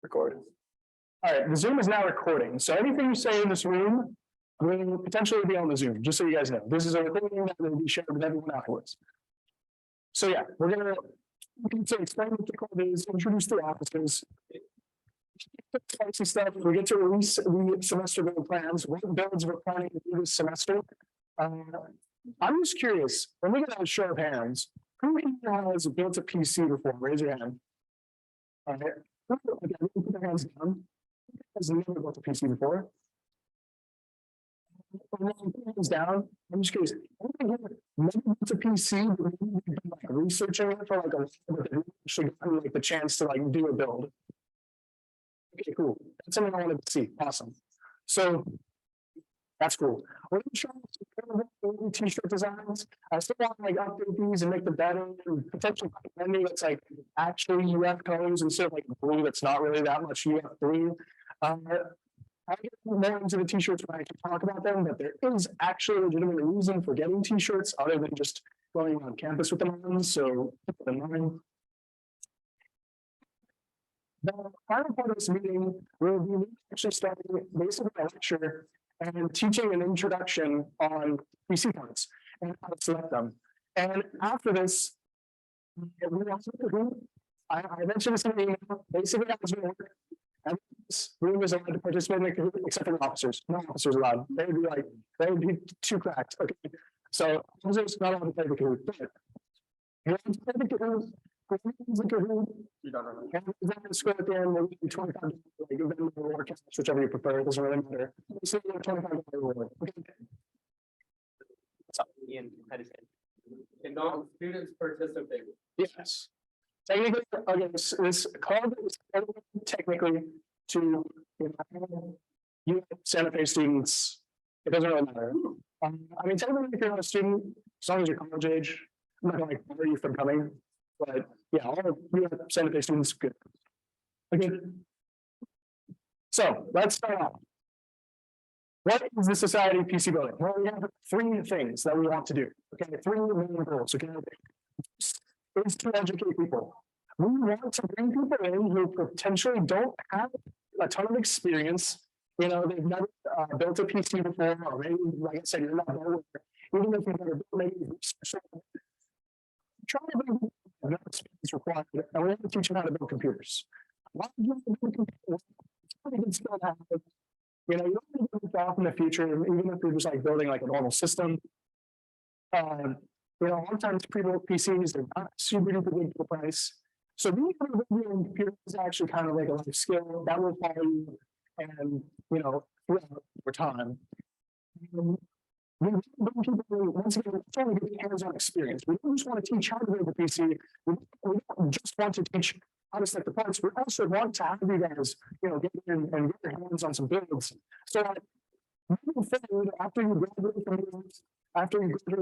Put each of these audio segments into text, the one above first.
Record. All right, the Zoom is now recording. So anything you say in this room will potentially be on the Zoom, just so you guys know. This is a recording that will be shared with everyone afterwards. So yeah, we're gonna explain what the code is, introduce the officers, spicy stuff. We get to release the semester build plans, what builds we're planning to do this semester. I'm just curious, when we get a show of hands, who here has built a PC before? Raise your hand. All right. Okay, put their hands down. Has never built a PC before. Hands down. I'm just curious. Never built a PC, but we've been like researching it for like a while, but actually gotten like the chance to like do a build. Okay, cool. That's something I wanted to see. Awesome. So that's cool. We're going to show some t-shirt designs. I still want to like update these and make them better and potentially find any that's like actually UF colors instead of like blue that's not really that much UF blue. I'll get more into the t-shirts when I can talk about them, but there is actually a legitimate reason for getting t-shirts other than just going on campus with them on, so keep that in mind. The final part of this meeting will be actually starting basically a lecture and teaching an introduction on PC cards and how to select them. And after this, I mentioned this in the email, basically how it's going to work. And this room is allowed to participate in the Kahoot except for the officers. No officers allowed. They would be too cracked. Okay. So officers not allowed to play the Kahoot. But you want to play the Kahoot, you don't know. And is that going to score at the end? Maybe 25, like event or cash, whichever you prefer. It doesn't really matter. So you have $25 reward. Okay. Can all students participate? Yes. Technically, okay, this club is technically to you Santa Fe students. It doesn't really matter. I mean, technically, if you're not a student, as long as you're college age, I'm not going to like bother you from coming. But yeah, all of you Santa Fe students, good. Okay. So let's start off. What is the Society of PC Building? Well, we have three things that we want to do. Okay, three main goals. Okay, is to educate people. We want to bring people in who potentially don't have a ton of experience. You know, they've never built a PC before, or maybe, like I said, you're not there. Even if you've never built, maybe try to bring people who have experience required, and we want to teach them how to build computers. Why do you want to build computers? It's a pretty good skill to have. You know, you don't need to build off in the future, even if you're just like building like a normal system. You know, a lot of times pre-built PCs, they're not super duper good for price. So being able to build computers is actually kind of like a life skill that will follow you and, you know, throughout over time. We bring people, once again, it's only good hands-on experience. We don't just want to teach how to build a PC. We don't just want to teach how to select the parts. We also want to have you guys, you know, get in and get your hands on some builds. So that after you graduate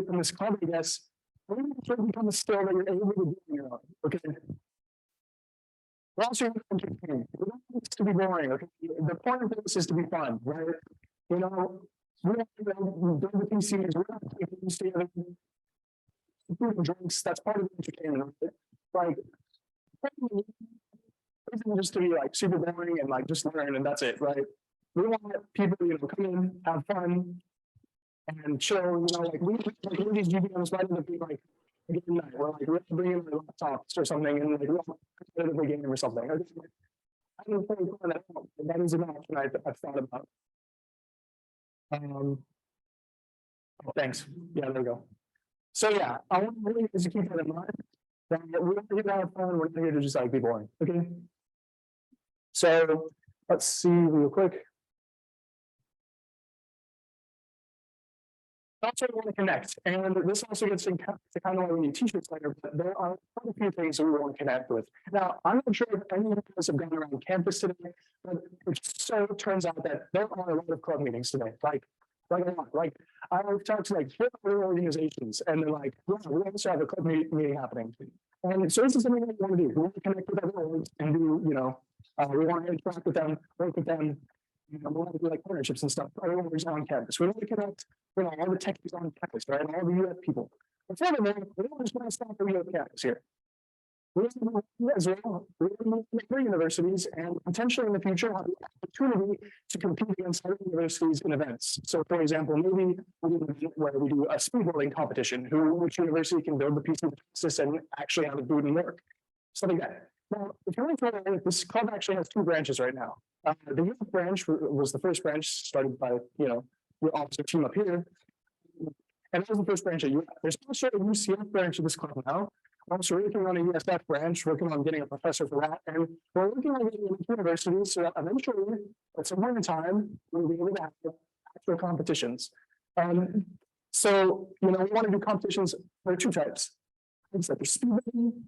from this club, I guess, we're going to become a skill that you're able to do on your own. Okay. We're also entertaining. We don't want this to be boring. Okay. The point of this is to be fun, right? You know, we don't build the PCs, we're not taking things together. Food and drinks, that's part of the entertainment. Like, it isn't just to be like super boring and like just learn and that's it, right? We want people, you know, come in, have fun, and chill. You know, like these GBMs might end up being like a game night, or like we're bringing our laptops or something and like we're competitively game or something. I don't think that is an option I've thought about. Oh, thanks. Yeah, there we go. So yeah, I want to really just keep that in mind. That we're not here to have fun. We're not here to just like be boring. Okay. So let's see real quick. Also want to connect, and this also gets to kind of why we need t-shirts later, but there are quite a few things that we want to connect with. Now, I'm not sure if any of us have gone around campus today, but it so turns out that there are a lot of club meetings today, like a lot. Like I've talked to like 4 organizations, and they're like, yeah, we also have a club meeting happening. And so this is something that we want to do. We want to connect with everyone and do, you know, we want to interact with them, work with them. You know, we want to do like partnerships and stuff. Everyone is on campus. We want to connect, you know, all the techies on campus, right? And all the UF people. But furthermore, we don't just want to stop the UF campus here. As well, we're universities and potentially in the future have the opportunity to compete against other universities in events. So for example, maybe we do an event where we do a speed building competition, which university can build the piece of the fastest and actually have it boot and work. Something like that. Now, if you're familiar, this club actually has two branches right now. The youth branch was the first branch started by, your officer team up here. And that was the first branch at UF. There's also a UCF branch of this club now. I'm also working on a USF branch, working on getting a professor for that. And we're working on getting into universities so that eventually, at some point in time, we'll be able to have actual competitions. So, we want to do competitions. There are two types. It's like speed building,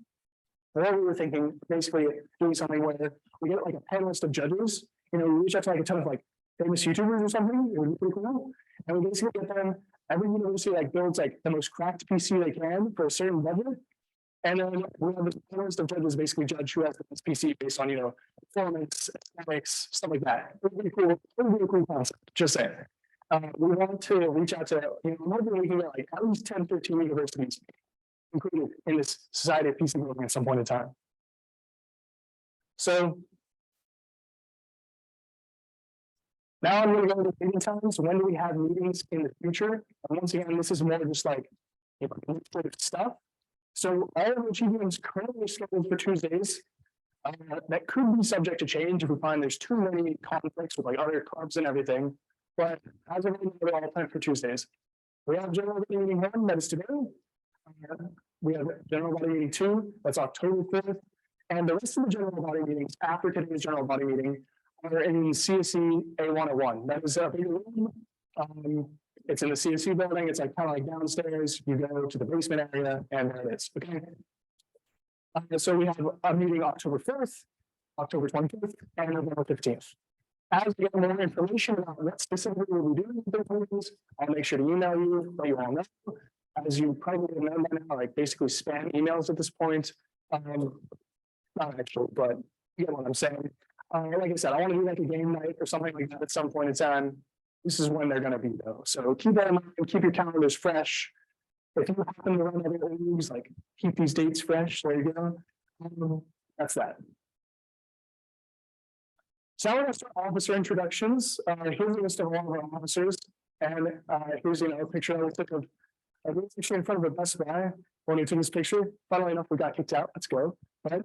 or we were thinking basically doing something where we get like a panelist of judges, we reach out to like a ton of like famous YouTubers or something. It would be pretty cool. And we basically get them, every university like builds like the most cracked PC they can for a certain budget. And then we have the panelist of judges basically judge who has the best PC based on, performance, aesthetics, stuff like that. It would be cool. It would be a cool concept, just saying. We want to reach out to, maybe we can get like at least 10, 13 universities included in this society of PC building at some point in time. So now I'm going to go into meeting times. When do we have meetings in the future? And once again, this is more just like administrative stuff. So all of the GBMs currently scheduled for Tuesdays. That could be subject to change if we find there's too many conflicts with like other clubs and everything. But as of right now, they're all planned for Tuesdays. We have general body meeting 1, that is today. We have general body meeting 2, that's October 5th. And the rest of the general body meetings after today's general body meeting are in CSE A101. That is a big room. It's in the CSE building. It's like kind of like downstairs. You go to the basement area, and there it is. Okay. So we have a meeting October 4th, October 25th, and November 15th. As we get more information about what specifically we'll be doing with those meetings, I'll make sure to email you, let you all know. As you probably know by now, like basically spam emails at this point. Not actually, but you get what I'm saying. Like I said, I want to do like a game night or something like that at some point in time. This is when they're going to be though. So keep that in mind, keep your calendars fresh. If you happen to run other leagues, like keep these dates fresh. There you go. That's that. So now we're going to start officer introductions. Here's a list of all of our officers. And here's a picture I took of a picture in front of a Best Buy when we took this picture. Funnily enough, we got kicked out. Let's go. Right.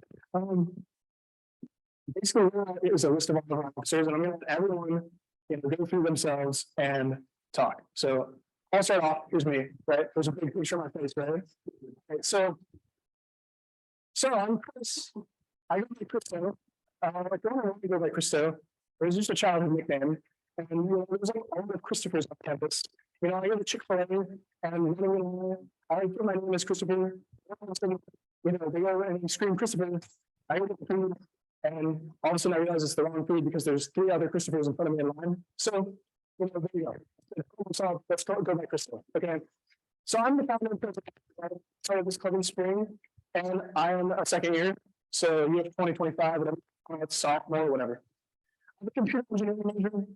Basically, it was a list of all of our officers, and I'm going to let everyone go through themselves and talk. So I'll start off. Here's me, right? There's a big picture of my face, right? So I'm Chris. I go by Christo. I don't want to go by Christo. It was just a childhood nickname. And there's like all the Christophers on campus. I go to Chick-fil-A and I put my name as Christopher. They go and scream Christopher. I go to the food, and all of a sudden I realize it's the wrong food because there's 3 other Christophers in front of me in line. So, there you go. So let's go by Christopher. Okay. So I'm the founder and president. I started this club in spring, and I am a second year. So you have 2025, whatever, it's sophomore, whatever. I'm a computer engineering major.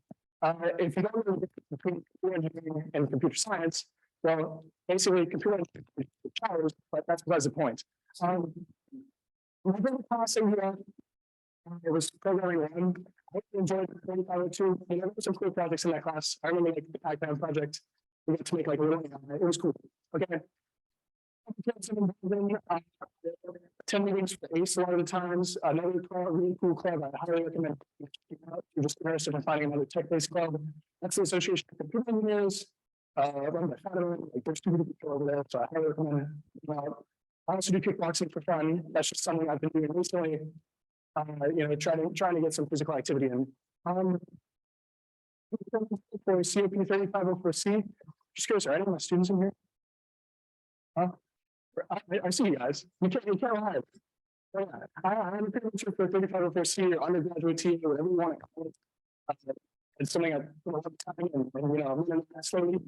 If you don't know the difference between computer engineering and computer science, well, basically computer engineering is powers, but that's besides the point. My favorite class in here, it was programming 1. I enjoyed 4502. There were some cool projects in that class. I remember like the Pac-Man project. We got to make like a little, it was cool. Okay. Attend meetings for ACE a lot of the times. Another really cool club I highly recommend. If you're just interested in finding another tech-based club, that's the Association of Computer Engineers. Run by Fatima, like there's 2 people over there, so I highly recommend. I also do kickboxing for fun. That's just something I've been doing recently. Trying to get some physical activity in. For COP 3504C, just curious, are any of my students in here? Huh? I see you guys. You can't lie. Yeah, I'm pretty much for 3504C or undergraduate T or whatever you want to call it. It's something I've put a lot of time in, and I'm learning that slowly.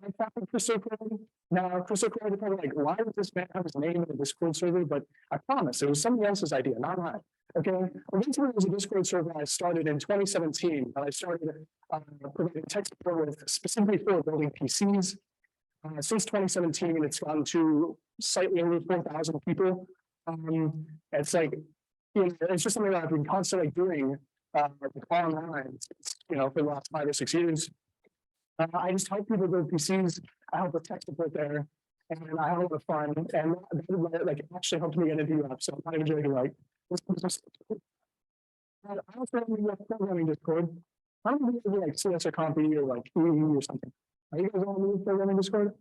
I'm talking Christo Code. Now, Christo Code is probably like, why does this man have his name in the Discord server? But I promise it was somebody else's idea, not mine. Okay. Eventually, it was a Discord server I started in 2017. I started providing tech support with specifically for building PCs. Since 2017, it's gone to slightly over 4,000 people. It's like, you know, it's just something that I've been constantly doing, like online, for the last 5 or 6 years. I just help people build PCs. I help with tech support there, and I have a lot of fun. And that like actually helped me get into UF. So I'm kind of enjoying like. I also have a programming Discord. I don't know if you like CS or Compy or like EE or something. Are you guys on the programming Discord?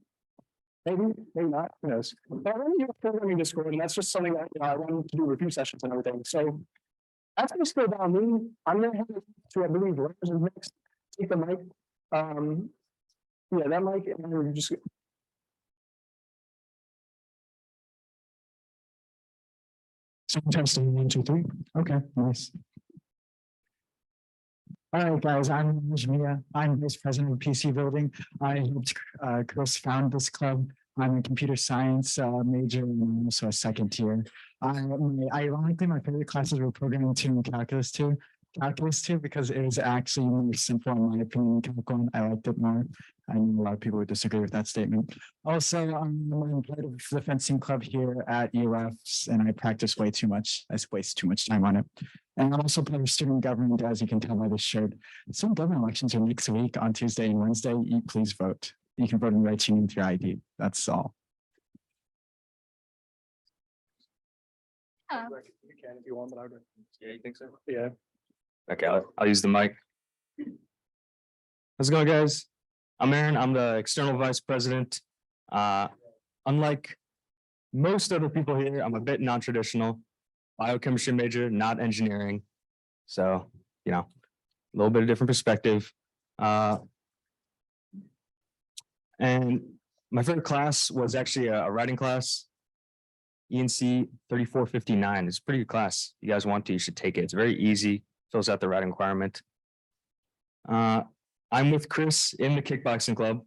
Maybe, maybe not. Who knows? But I run a programming Discord, and that's just something that I want to do review sessions and everything. So that's basically about me. I'm gonna head to, I believe, Rose is next. Take the mic. Yeah, that mic, and we're just. So testing 1, 2, 3. Okay, nice. All right, guys, I'm Mia. I'm vice president of PC building. I helped Chris found this club. I'm a computer science major and I'm also a second year. Ironically, my favorite classes were programming 2 and calculus 2. Calculus 2 because it was actually more simple in my opinion. Calculus 1, I liked it more. I know a lot of people would disagree with that statement. Also, I'm part of the fencing club here at UFs, and I practice way too much. I waste too much time on it. And I'm also part of student government, as you can tell by this shirt. Student government elections are next week on Tuesday and Wednesday. Please vote. You can vote in right with your ID. That's all. Yeah. You can if you want, but I would. Yeah, you think so? Yeah. Okay, I'll use the mic. How's it going, guys? I'm Aaron. I'm the external vice president. Unlike most other people here, I'm a bit non-traditional. Biochemistry major, not engineering. So, a little bit of different perspective. And my favorite class was actually a writing class. ENC 3459. It's a pretty good class. You guys want to, you should take it. It's very easy, fills out the writing requirement. I'm with Chris in the kickboxing club.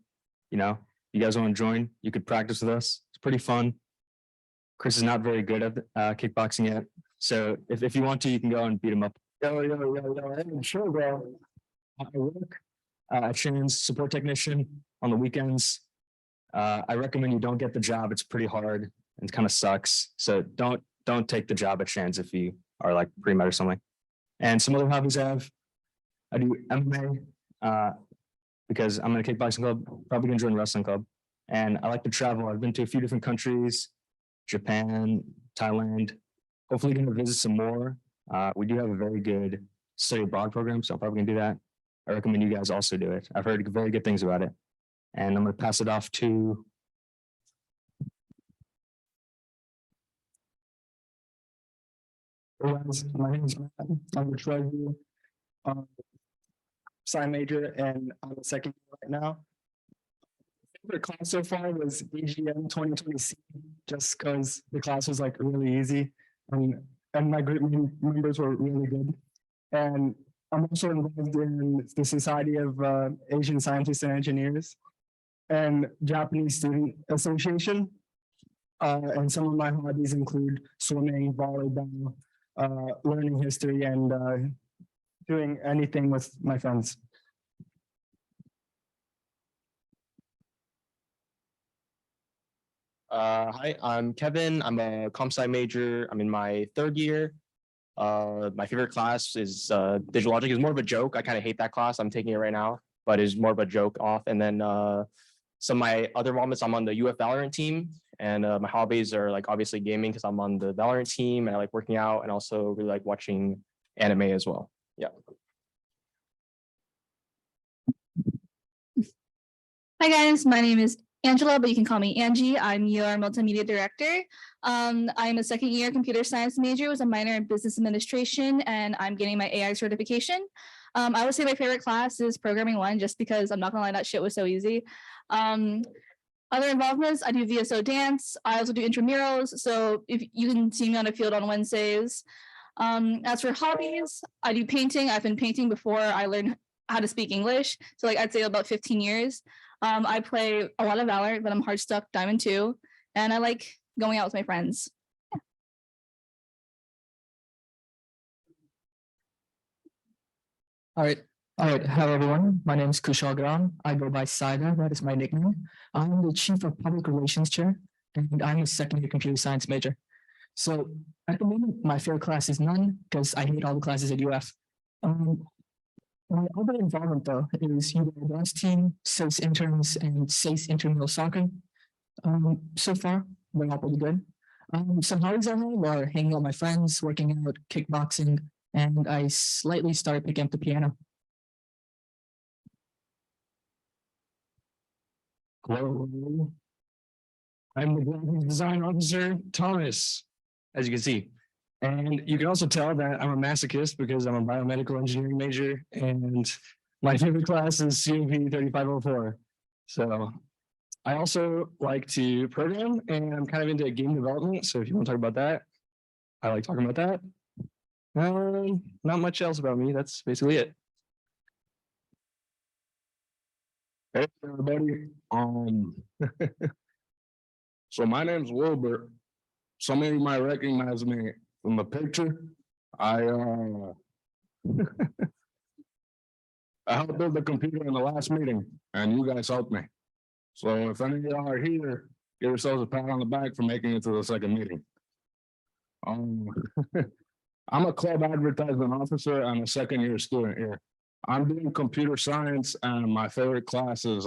You guys want to join, you could practice with us. It's pretty fun. Chris is not very good at kickboxing yet. So if you want to, you can go and beat him up. Yo, sure, bro. I work at Shannon's support technician on the weekends. I recommend you don't get the job. It's pretty hard and it kind of sucks. So don't take the job at Shannon's if you are like pre-med or something. And some other hobbies I have. I do MMA because I'm in a kickboxing club, probably gonna join a wrestling club. And I like to travel. I've been to a few different countries, Japan, Thailand, hopefully gonna visit some more. We do have a very good study abroad program, so I'm probably gonna do that. I recommend you guys also do it. I've heard very good things about it. And I'm gonna pass it off to Hey guys, my name is Matt. I'm the treasurer, sign major, and I'm a second year right now. Favorite class so far was GBM 2020C, just because the class was like really easy, and my group members were really good. And I'm also involved in the Society of Asian Scientists and Engineers and Japanese Student Association. And some of my hobbies include swimming, volleyball, learning history, and doing anything with my friends. Hi, I'm Kevin. I'm a comp sci major. I'm in my 3rd year. My favorite class is digital logic. Is more of a joke. I kind of hate that class. I'm taking it right now, but it's more of a joke off. And then some of my other moments, I'm on the UF Valorant team, and my hobbies are like obviously gaming because I'm on the Valorant team, and I like working out, and also really like watching anime as well. Yeah. Hi guys, my name is Angela, but you can call me Angie. I'm your multimedia director. I'm a 2nd year computer science major with a minor in business administration, and I'm getting my AI certification. I would say my favorite class is programming 1, just because I'm not gonna lie, that shit was so easy. Other involvements, I do VSO dance. I also do intramurals. So if you can see me on the field on Wednesdays. As for hobbies, I do painting. I've been painting before I learned how to speak English. So like I'd say about 15 years. I play a lot of Valorant, but I'm hard stuck Diamond 2. And I like going out with my friends. Yeah. All right. Hello, everyone. My name is Kushal Garam. I go by Saida. That is my nickname. I'm the Chief of Public Relations Chair, and I'm a 2nd year computer science major. So at the moment, my favorite class is none because I hate all the classes at UF. My other involvement though is UW dance team, SACE interns, and SACE intramural soccer. So far, they're all pretty good. Some hobbies I have are hanging out with my friends, working out, kickboxing, and I slightly started picking up the piano. Hello. I'm the graphic design officer, Thomas, as you can see. And you can also tell that I'm a masochist because I'm a biomedical engineering major and my favorite class is COP 3504. So I also like to program and I'm kind of into game development. So if you want to talk about that, I like talking about that. Not much else about me. That's basically it. Hey everybody, so my name's Wilbur. Some of you might recognize me from the picture. I I helped build the computer in the last meeting and you guys helped me. So if any of y'all are here, give yourselves a pat on the back for making it to the second meeting. I'm a club advertisement officer and a second year student here. I'm doing computer science and my favorite class is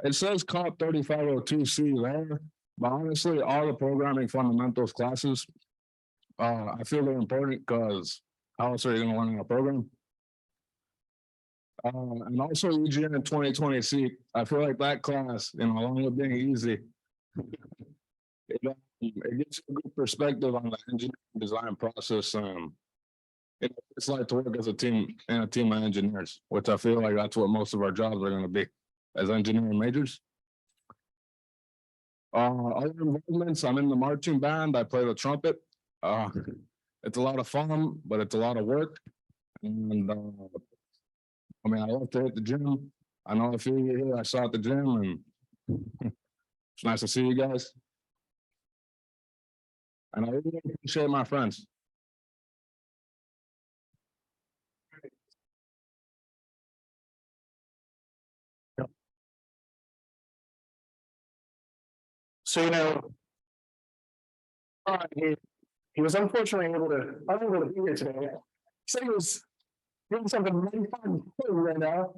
it says Comp 3502C there, but honestly, all the programming fundamentals classes, I feel they're important because how else are you going to learn how to program? And also EGN 2020C, I feel like that class, along with being easy, it gives you a good perspective on the engineering design process. It's like to work as a team and a team of engineers, which I feel like that's what most of our jobs are going to be as engineering majors. Other involvements, I'm in the marching band. I play the trumpet. It's a lot of fun, but it's a lot of work. And I love to hit the gym. I know a few of you here I saw at the gym, and it's nice to see you guys. And I really appreciate my friends. So, he was unfortunately unable to be here today. He said he was doing something really fun right now.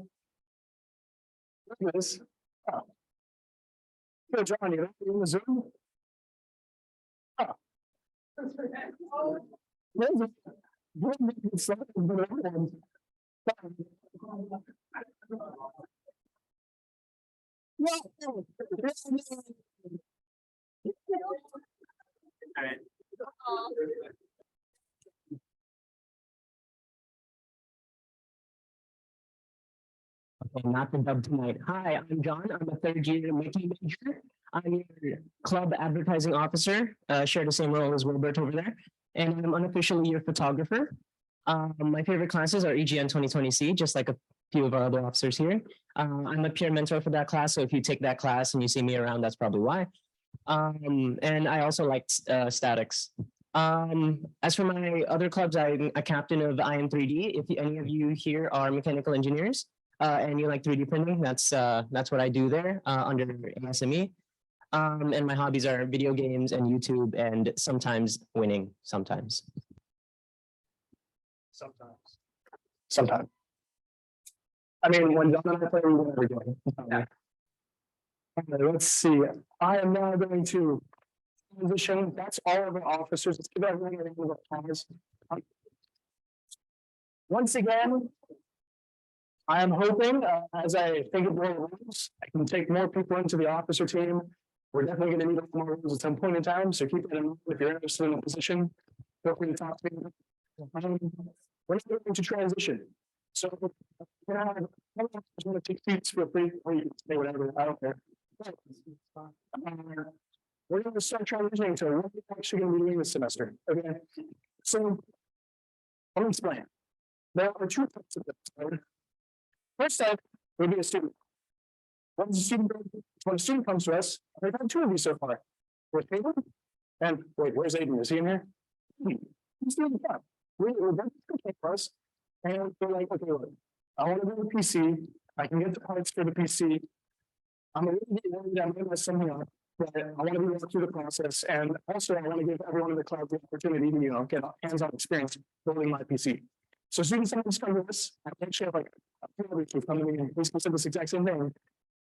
Look at this. Oh. Yo, John, you in the Zoom? Oh. Not the dub tonight. Hi, I'm John. I'm a third year Mickey major. I'm your club advertising officer, share the same role as Wilbert over there. And I'm unofficially your photographer. My favorite classes are EGN 2020C, just like a few of our other officers here. I'm a peer mentor for that class, so if you take that class and you see me around, that's probably why. And I also like statics. As for my other clubs, I'm a captain of IM3D. If any of you here are mechanical engineers, and you like 3D printing, that's what I do there under ASME. And my hobbies are video games and YouTube and sometimes winning, sometimes. Sometimes. I mean, when John and I play, we win every game. Yeah. Okay, let's see. I am now going to transition. That's all of our officers. Let's give everyone a round of applause. Once again, I am hoping, as I think of more roles, I can take more people into the officer team. We're definitely going to need more roles at some point in time, so keep that in mind if you're interested in a position. Feel free to talk to me. We're going to transition. So, we're going to take seats, feel free, or you can say whatever, I don't care. We're going to start transitioning to what we're actually going to be doing this semester. Okay, so let me explain. There are two types of this. First type would be a student. When a student comes to us, we've had two of these so far. With Caleb and wait, where's Aiden? Is he in here? He's doing the job. We're very good for us. And they're like, okay, look, I want to build a PC. I can get the parts for the PC. I'm a little bit worried I might mess something up. but I want to be able through the process, and also I want to give everyone in the club the opportunity to, get hands-on experience building my PC. So students that discover this, I actually have like a few others who've come to me and basically said this exact same thing.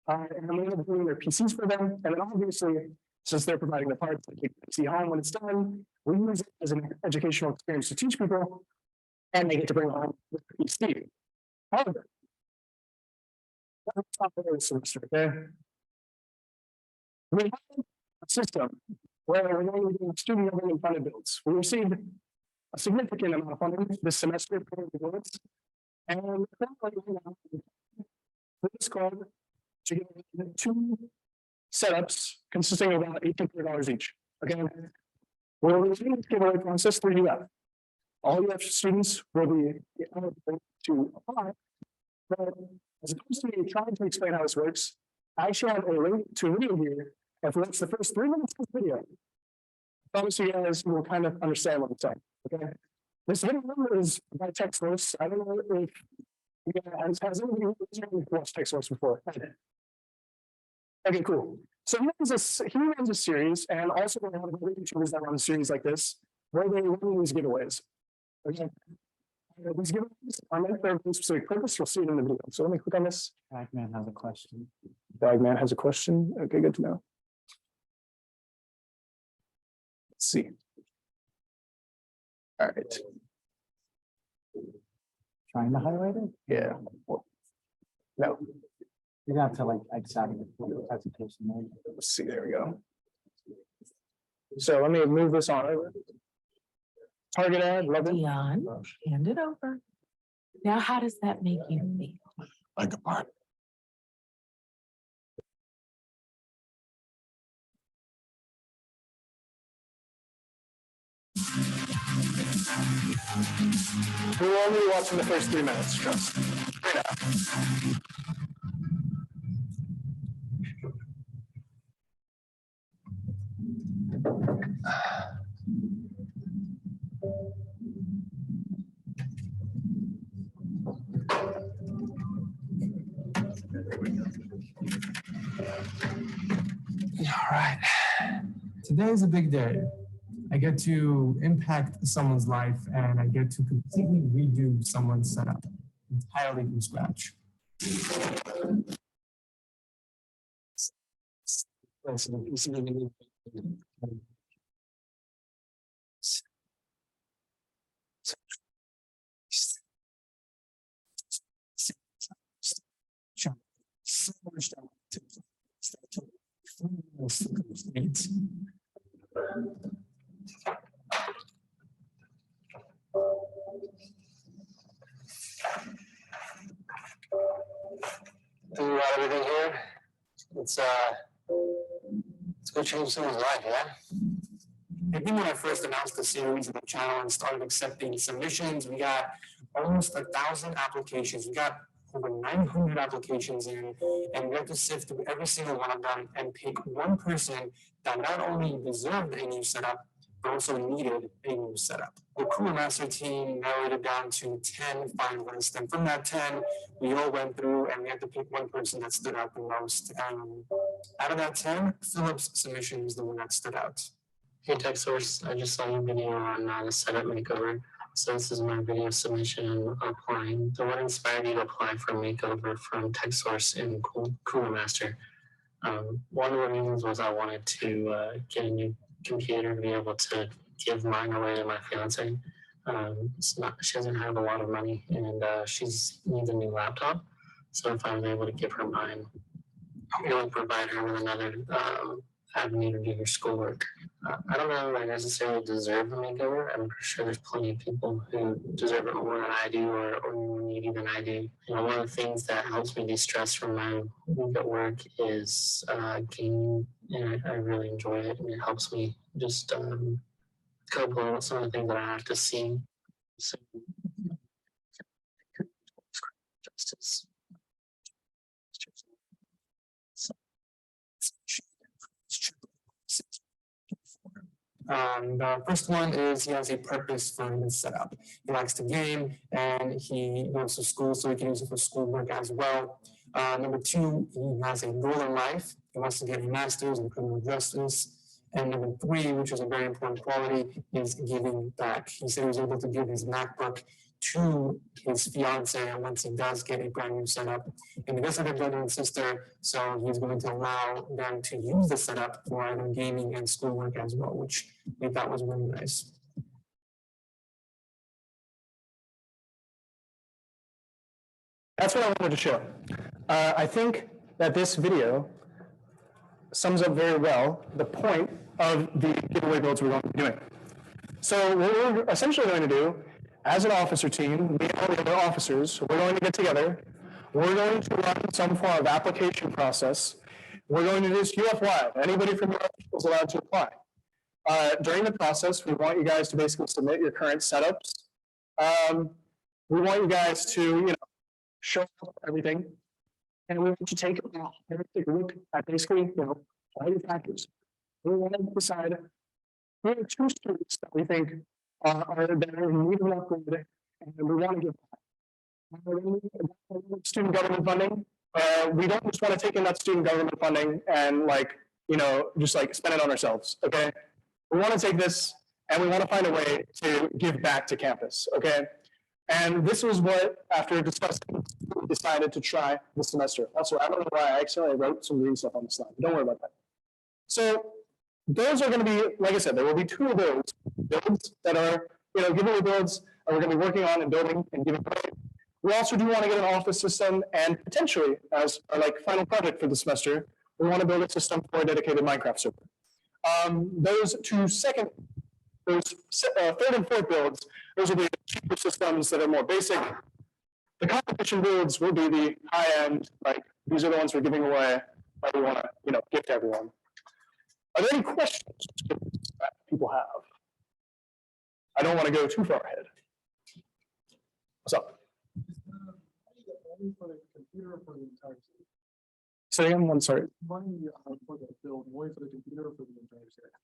And I'm going to be doing their PCs for them, and then obviously, since they're providing the parts, they take the PC home when it's done. We use it as an educational experience to teach people, and they get to bring home the PC. However, that's not the whole semester, okay? We have a system where we're going to do student government funded builds. We received a significant amount of funding this semester for the builds. And for this called to get 2 setups consisting of about $1,800 each. Again, we're using this giveaway process through UF. All UF students will be eligible to apply. But as opposed to me trying to explain how this works, I actually have a link to a video here. And for the first 3 minutes of the video, I promise you guys will kind of understand what I'm saying. Okay. This video is by TechSource. I don't know if has anybody watched TechSource before? Okay, cool. So he runs a series, and also we have other YouTubers that run a series like this, where they run these giveaways. Okay. These giveaways are meant for a specific purpose. You'll see it in the video. So let me click on this. Bagman has a question. Bagman has a question. Okay, good to know. Let's see. All right. Trying to highlight it? Yeah. No. You got to like examine the presentation. Let's see. There we go. So let me move this on over. Target ad, love it. Dion, hand it over. Now, how does that make you feel? Like a part. We're only watching the first 3 minutes, trust. All right. Today is a big day. I get to impact someone's life and I get to completely redo someone's setup entirely from scratch. Do everything here. Let's go change someone's life, yeah? I think when I first announced the series of the channel and started accepting submissions, we got almost 1,000 applications. We got over 900 applications in, and we have to sift through every single one of them and pick one person that not only deserved a new setup, but also needed a new setup. The Cooler Master team narrowed it down to 10 finalists, and from that 10, we all went through and we had to pick one person that stood out the most. Out of that 10, Philip's submission was the one that stood out. Hey TechSource, I just saw your video on the setup makeover. So this is my video submission and applying. So what inspired you to apply for makeover from TechSource in Cooler Master? One of the reasons was I wanted to get a new computer to be able to give mine away to my fiance. She doesn't have a lot of money and she needs a new laptop. So if I was able to give her mine, it would provide her with another avenue to do her schoolwork. I don't know if I necessarily deserve a makeover. I'm sure there's plenty of people who deserve it more than I do or more needy than I do. You know, one of the things that helps me de-stress from my week at work is gaming, and I really enjoy it, and it helps me just cope with some of the things that I have to see. So, justice. The first one is he has a purpose for his setup. He likes to game and he goes to school, so he can use it for schoolwork as well. Number two, he has a goal in life. He wants to get a master's in criminal justice. And number three, which is a very important quality, is giving back. He said he was able to give his MacBook to his fiance once he does get a brand new setup. And he does have a brother and sister, so he's going to allow them to use the setup for either gaming and schoolwork as well, which we thought was really nice. That's what I wanted to show. I think that this video sums up very well the point of the giveaway builds we're going to be doing. So what we're essentially going to do, as an officer team, me and all the other officers, we're going to get together. We're going to run some form of application process. We're going to do this UF-wide. Anybody from UF is allowed to apply. During the process, we want you guys to basically submit your current setups. We want you guys to, show up everything. And we want you to take a look at basically, all your factors. We want to decide here are two students that we think are in need of an upgrade, and we want to give back. Student government funding. We don't just want to take in that student government funding and just spend it on ourselves. Okay. We want to take this and we want to find a way to give back to campus. Okay. And this was what, after discussing, we decided to try this semester. Also, I don't know why I accidentally wrote some green stuff on the slide. Don't worry about that. So those are going to be, like I said, there will be two of those builds that are, giveaway builds that we're going to be working on and building and giving away. We also do want to get an office system, and potentially, as our final project for the semester, we want to build a system for a dedicated Minecraft server. Those third and fourth builds, those will be cheaper systems that are more basic. The competition builds will be the high end, these are the ones we're giving away that we want to, give to everyone. Are there any questions that people have? I don't want to go too far ahead. What's up? So again, one, sorry.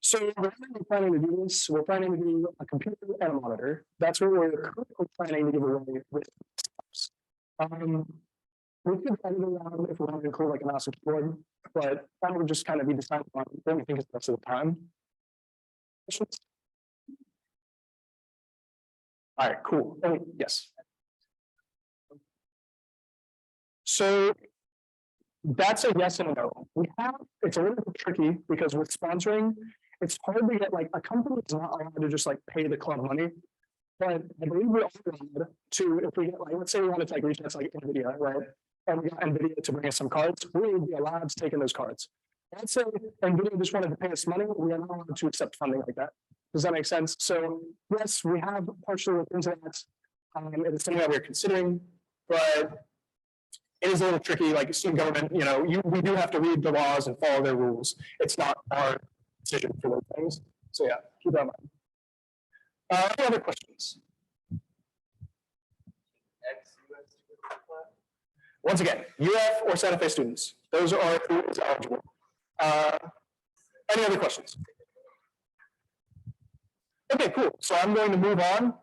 So we're planning to do this. We're planning to do a computer and a monitor. That's what we're currently planning to give away with. We could edit around if we want to include a mouse and keyboard, but that would just kind of be decided on what we think is best at the time. Questions? All right, cool. Oh, yes. So that's a yes and a no. It's a little bit tricky because with sponsoring, it's hard to get a company is not allowed to just pay the club money. But I believe we're also allowed to, if we get let's say we wanted to reach out to NVIDIA, right? And we got NVIDIA to bring us some cards, we would be allowed to take in those cards. Let's say NVIDIA just wanted to pay us money, we are not allowed to accept funding like that. Does that make sense? So yes, we have partially looked into that. It is something that we're considering, but it is a little tricky, student government, we do have to read the laws and follow their rules. It's not our decision for those things. So yeah, keep that in mind. Any other questions? Once again, UF or Santa Fe students, those are who is eligible. Any other questions? Okay, cool. So I'm going to move on.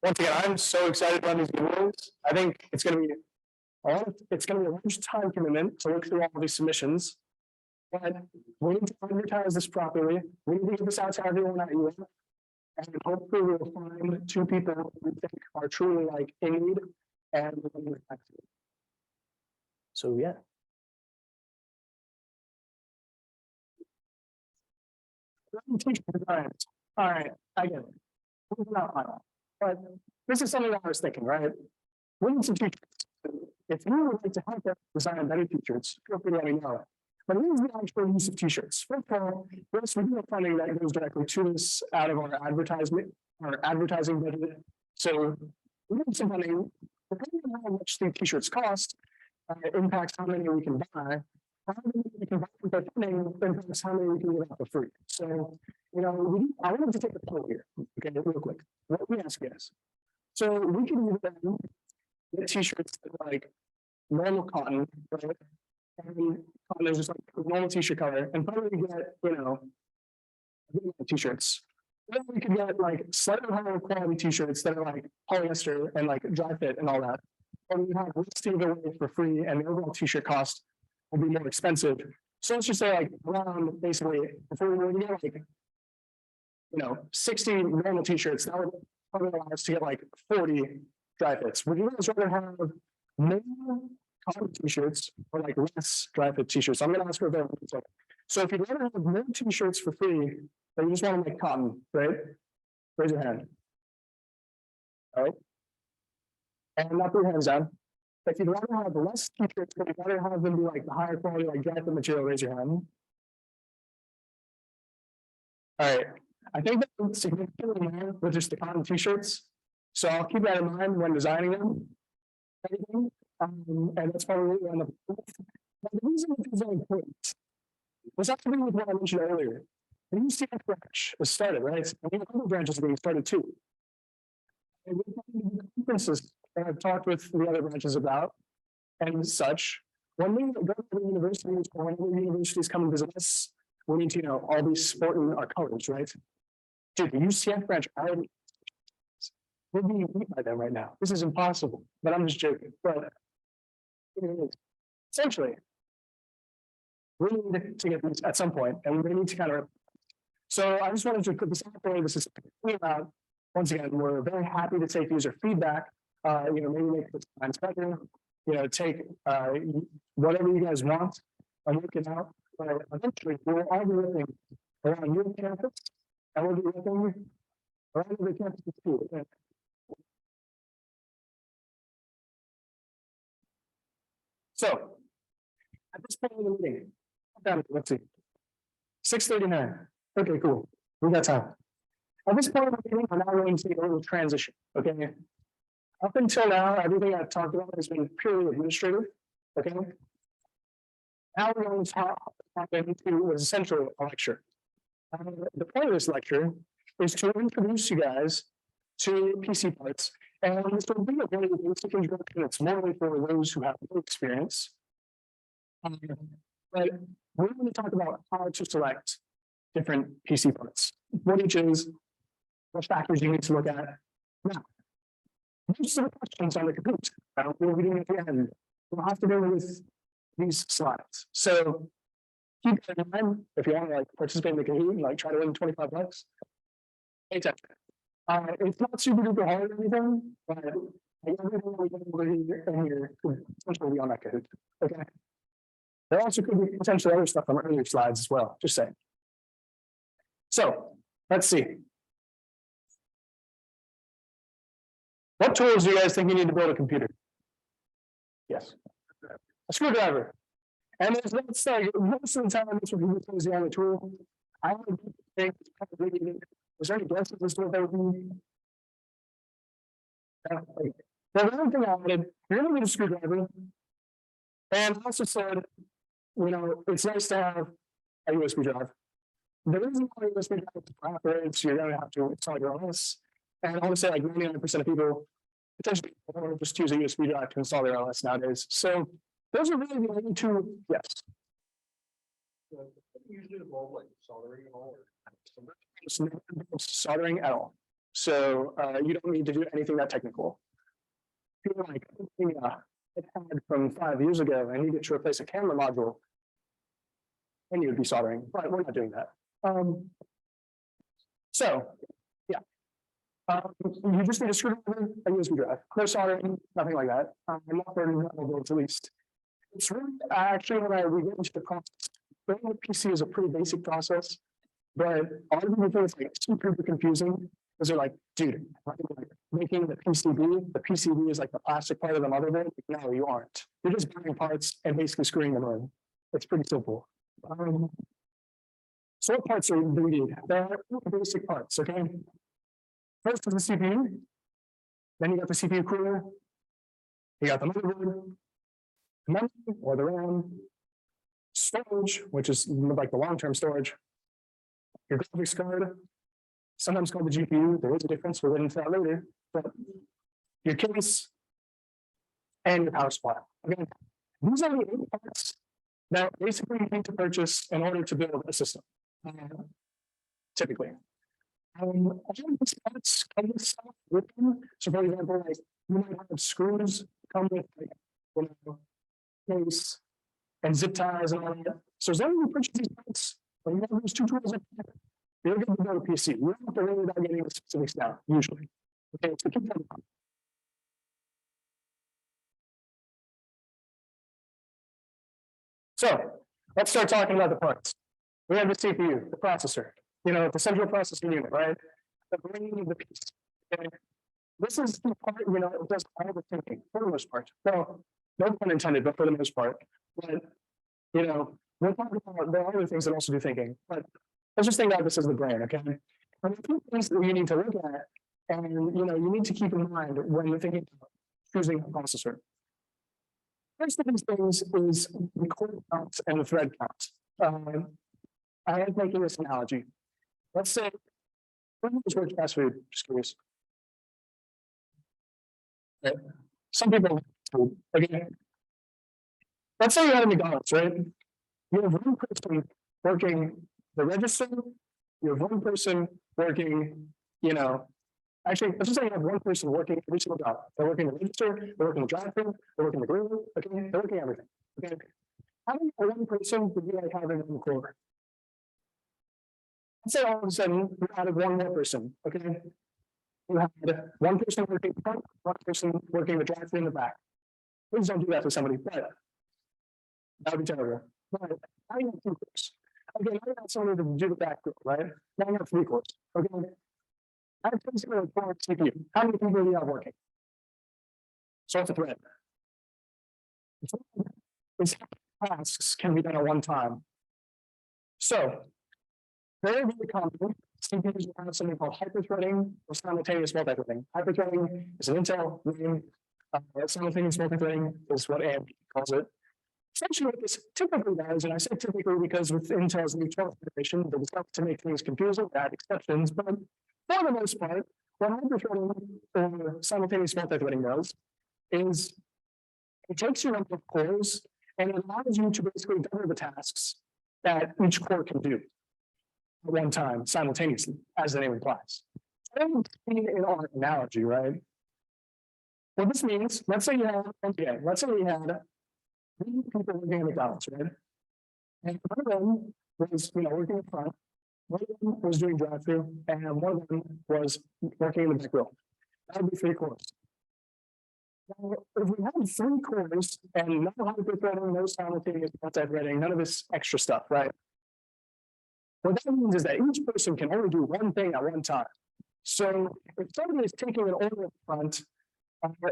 Once again, I'm so excited about these giveaways. I think it's going to be a large time commitment to look through all these submissions. But we need to advertise this properly. We need to get this out to everyone at UF. And hopefully we'll find two people we think are truly in need and we'll get back to it. So yeah. All right, I get it. But this is something I was thinking, right? We need some teachers. If you would like to help us design better t-shirts, feel free to let me know. But here's the actual use of t-shirts. First of all, yes, we do have funding that goes directly to us out of our advertising budget. So we have some funding. Depending on how much the t-shirts cost, it impacts how many we can buy. How many we can buy with that funding impacts how many we can give out for free. So, I wanted to take a poll here, okay, real quick. What we ask is, so we can get t-shirts that normal cotton, right? And cotton is just normal t-shirt color, and probably get t-shirts. Then we could get slightly higher quality t-shirts that are polyester and dry fit and all that. or we have let's give it away for free, and the overall t-shirt cost will be more expensive. So let's just say like around basically before we get like 60 normal t-shirts, that would probably allow us to get like 40 dry fits. Would you guys rather have more cotton t-shirts or like less dry fit t-shirts? I'm gonna ask for a vote. So if you'd rather have more t-shirts for free, but you just want to make cotton, right? Raise your hand. All right. And not put your hands down. If you'd rather have less t-shirts, but you'd rather have them be like the higher quality, like dry fit material, raise your hand. All right. I think that's significantly more with just the cotton t-shirts. So I'll keep that in mind when designing them. And that's probably what we end up with. Now, the reason that these are important was actually with what I mentioned earlier. The UCF branch was started, right? And the other branches are being started too. And with the conferences that I've talked with the other branches about and such, when we go to the universities or when the universities come and visit us, we need to all these sporting our colors, right? Dude, the UCF branch already we're being beat by them right now. This is impossible, but I'm just joking. But essentially, we need to get these at some point, and we need to kind of. So I just wanted to put this out there. This is about. Once again, we're very happy to take user feedback. Maybe make the times better. Take whatever you guys want and work it out. But eventually, we'll all be working around your campus, and we'll be working around the campus too. So, at this point in the meeting, let's see, 6:39. Okay, cool. We got time. At this point in the meeting, I'm now going to take a little transition. Okay. Up until now, everything I've talked about has been purely administrative. Okay. Now we're going to talk into what is essentially a lecture. The point of this lecture is to introduce you guys to PC parts. And this will be a very basic introduction. It's more for those who have no experience. But we're going to talk about how to select different PC parts, what each is, what factors you need to look at. Now, most of the questions on the Kahoot, we'll be doing at the end, will have to do with these slides. So keep that in mind if you want to participate in the Kahoot and try to win $25. Pay attention. It's not super duper hard or anything, but everything we get over here could potentially be on that Kahoot. Okay. There also could be potentially other stuff on earlier slides as well. Just saying. So let's see. What tools do you guys think you need to build a computer? Yes. A screwdriver. And there's let's say most of the time this would be the only tool. I would think it's probably. Was there any guesses as to what that would be? Okay. The other thing I added, you're going to need a screwdriver. And I also said, it's nice to have a USB drive. The reason why USB drive operates, you're going to have to install your OS. And I want to say 99% of people potentially just use a USB drive to install their OS nowadays. So those are really the only two. Yes. Usually involve soldering and all. Soldering at all. So you don't need to do anything that technical. People it had from 5 years ago, I needed to replace a camera module, and you would be soldering, but we're not doing that. So yeah, you just need a screwdriver, a USB drive, no soldering, nothing like that. I'm not burning that boards at least. It's really actually when we get into the process, building a PC is a pretty basic process. But all of the things super confusing because they're dude, making the PCB is the plastic part of the motherboard. No, you aren't. You're just buying parts and basically screwing them in. It's pretty simple. So what parts do we need? There are basic parts, okay? First is the CPU. Then you got the CPU cooler. You got the motherboard, memory or the RAM, storage, which is the long-term storage. Your graphics card, sometimes called the GPU. There is a difference. We'll get into that later. But your case and your power supply. Again, these are the 8 parts that basically you need to purchase in order to build a system. Typically, all of these parts come with stuff with them. So, for example, you might have screws come with like, you know, case and zip ties and all that. So as long as you purchase these parts, or you have those two tools, you're going to go to PC. You don't have to worry about getting the specifics down, usually. Okay, so keep that in mind. So let's start talking about the parts. We have the CPU, the processor, you know, the central processing unit, right? The brain of the piece. Okay? This is the part, you know, it does all the thinking for the most part. Well, no pun intended, but for the most part. But, you know, we'll talk about there are other things that also do thinking, but let's just think about this as the brain, okay? And the two things that you need to look at, and, you know, you need to keep in mind when you're thinking about choosing a processor. First of these things is the core count and the thread count. I like making this analogy. Let's say, when does work fast food? Just curious. Okay. Some people, okay. Let's say you have a McDonald's, right? You have one person working the register, you have one person working, you know, actually, let's just say you have one person working every single job. They're working the register, they're working the drive-thru, they're working the grill, okay, they're working everything. Okay. How many one person would you like having in the core? Let's say all of a sudden you added one more person, okay? You had one person working the front, one person working the drive-thru in the back. Please don't do that to somebody, but that would be terrible. But now you have two cores. Okay, now you have somebody to do the back group, right? Now you have three cores. Okay. I have basically a core CPU. How many people do you have working? Start the thread. These tasks can be done at one time. So, very, very commonly, CPUs will have something called hyperthreading or simultaneous multithreading. Hyperthreading is an Intel name. Simultaneous multithreading is what AMD calls it. Essentially, what this typically does, and I say typically because with Intel's new 12th generation, they decided to make things confusing, add exceptions, but for the most part, what hyperthreading or simultaneous multithreading does is it takes your number of cores and it allows you to basically double the tasks that each core can do at one time simultaneously, as the name implies. In our analogy, right? What this means, let's say you have, again, let's say you had three people working at McDonald's, right? And one of them was, you know, working in front, one of them was doing drive-through, and one of them was working in the back row. That would be three cores. Now, if we have three cores and no hyperthreading, no simultaneous multithreading, none of this extra stuff, right? What that means is that each person can only do one thing at one time. So if somebody is taking an order up front,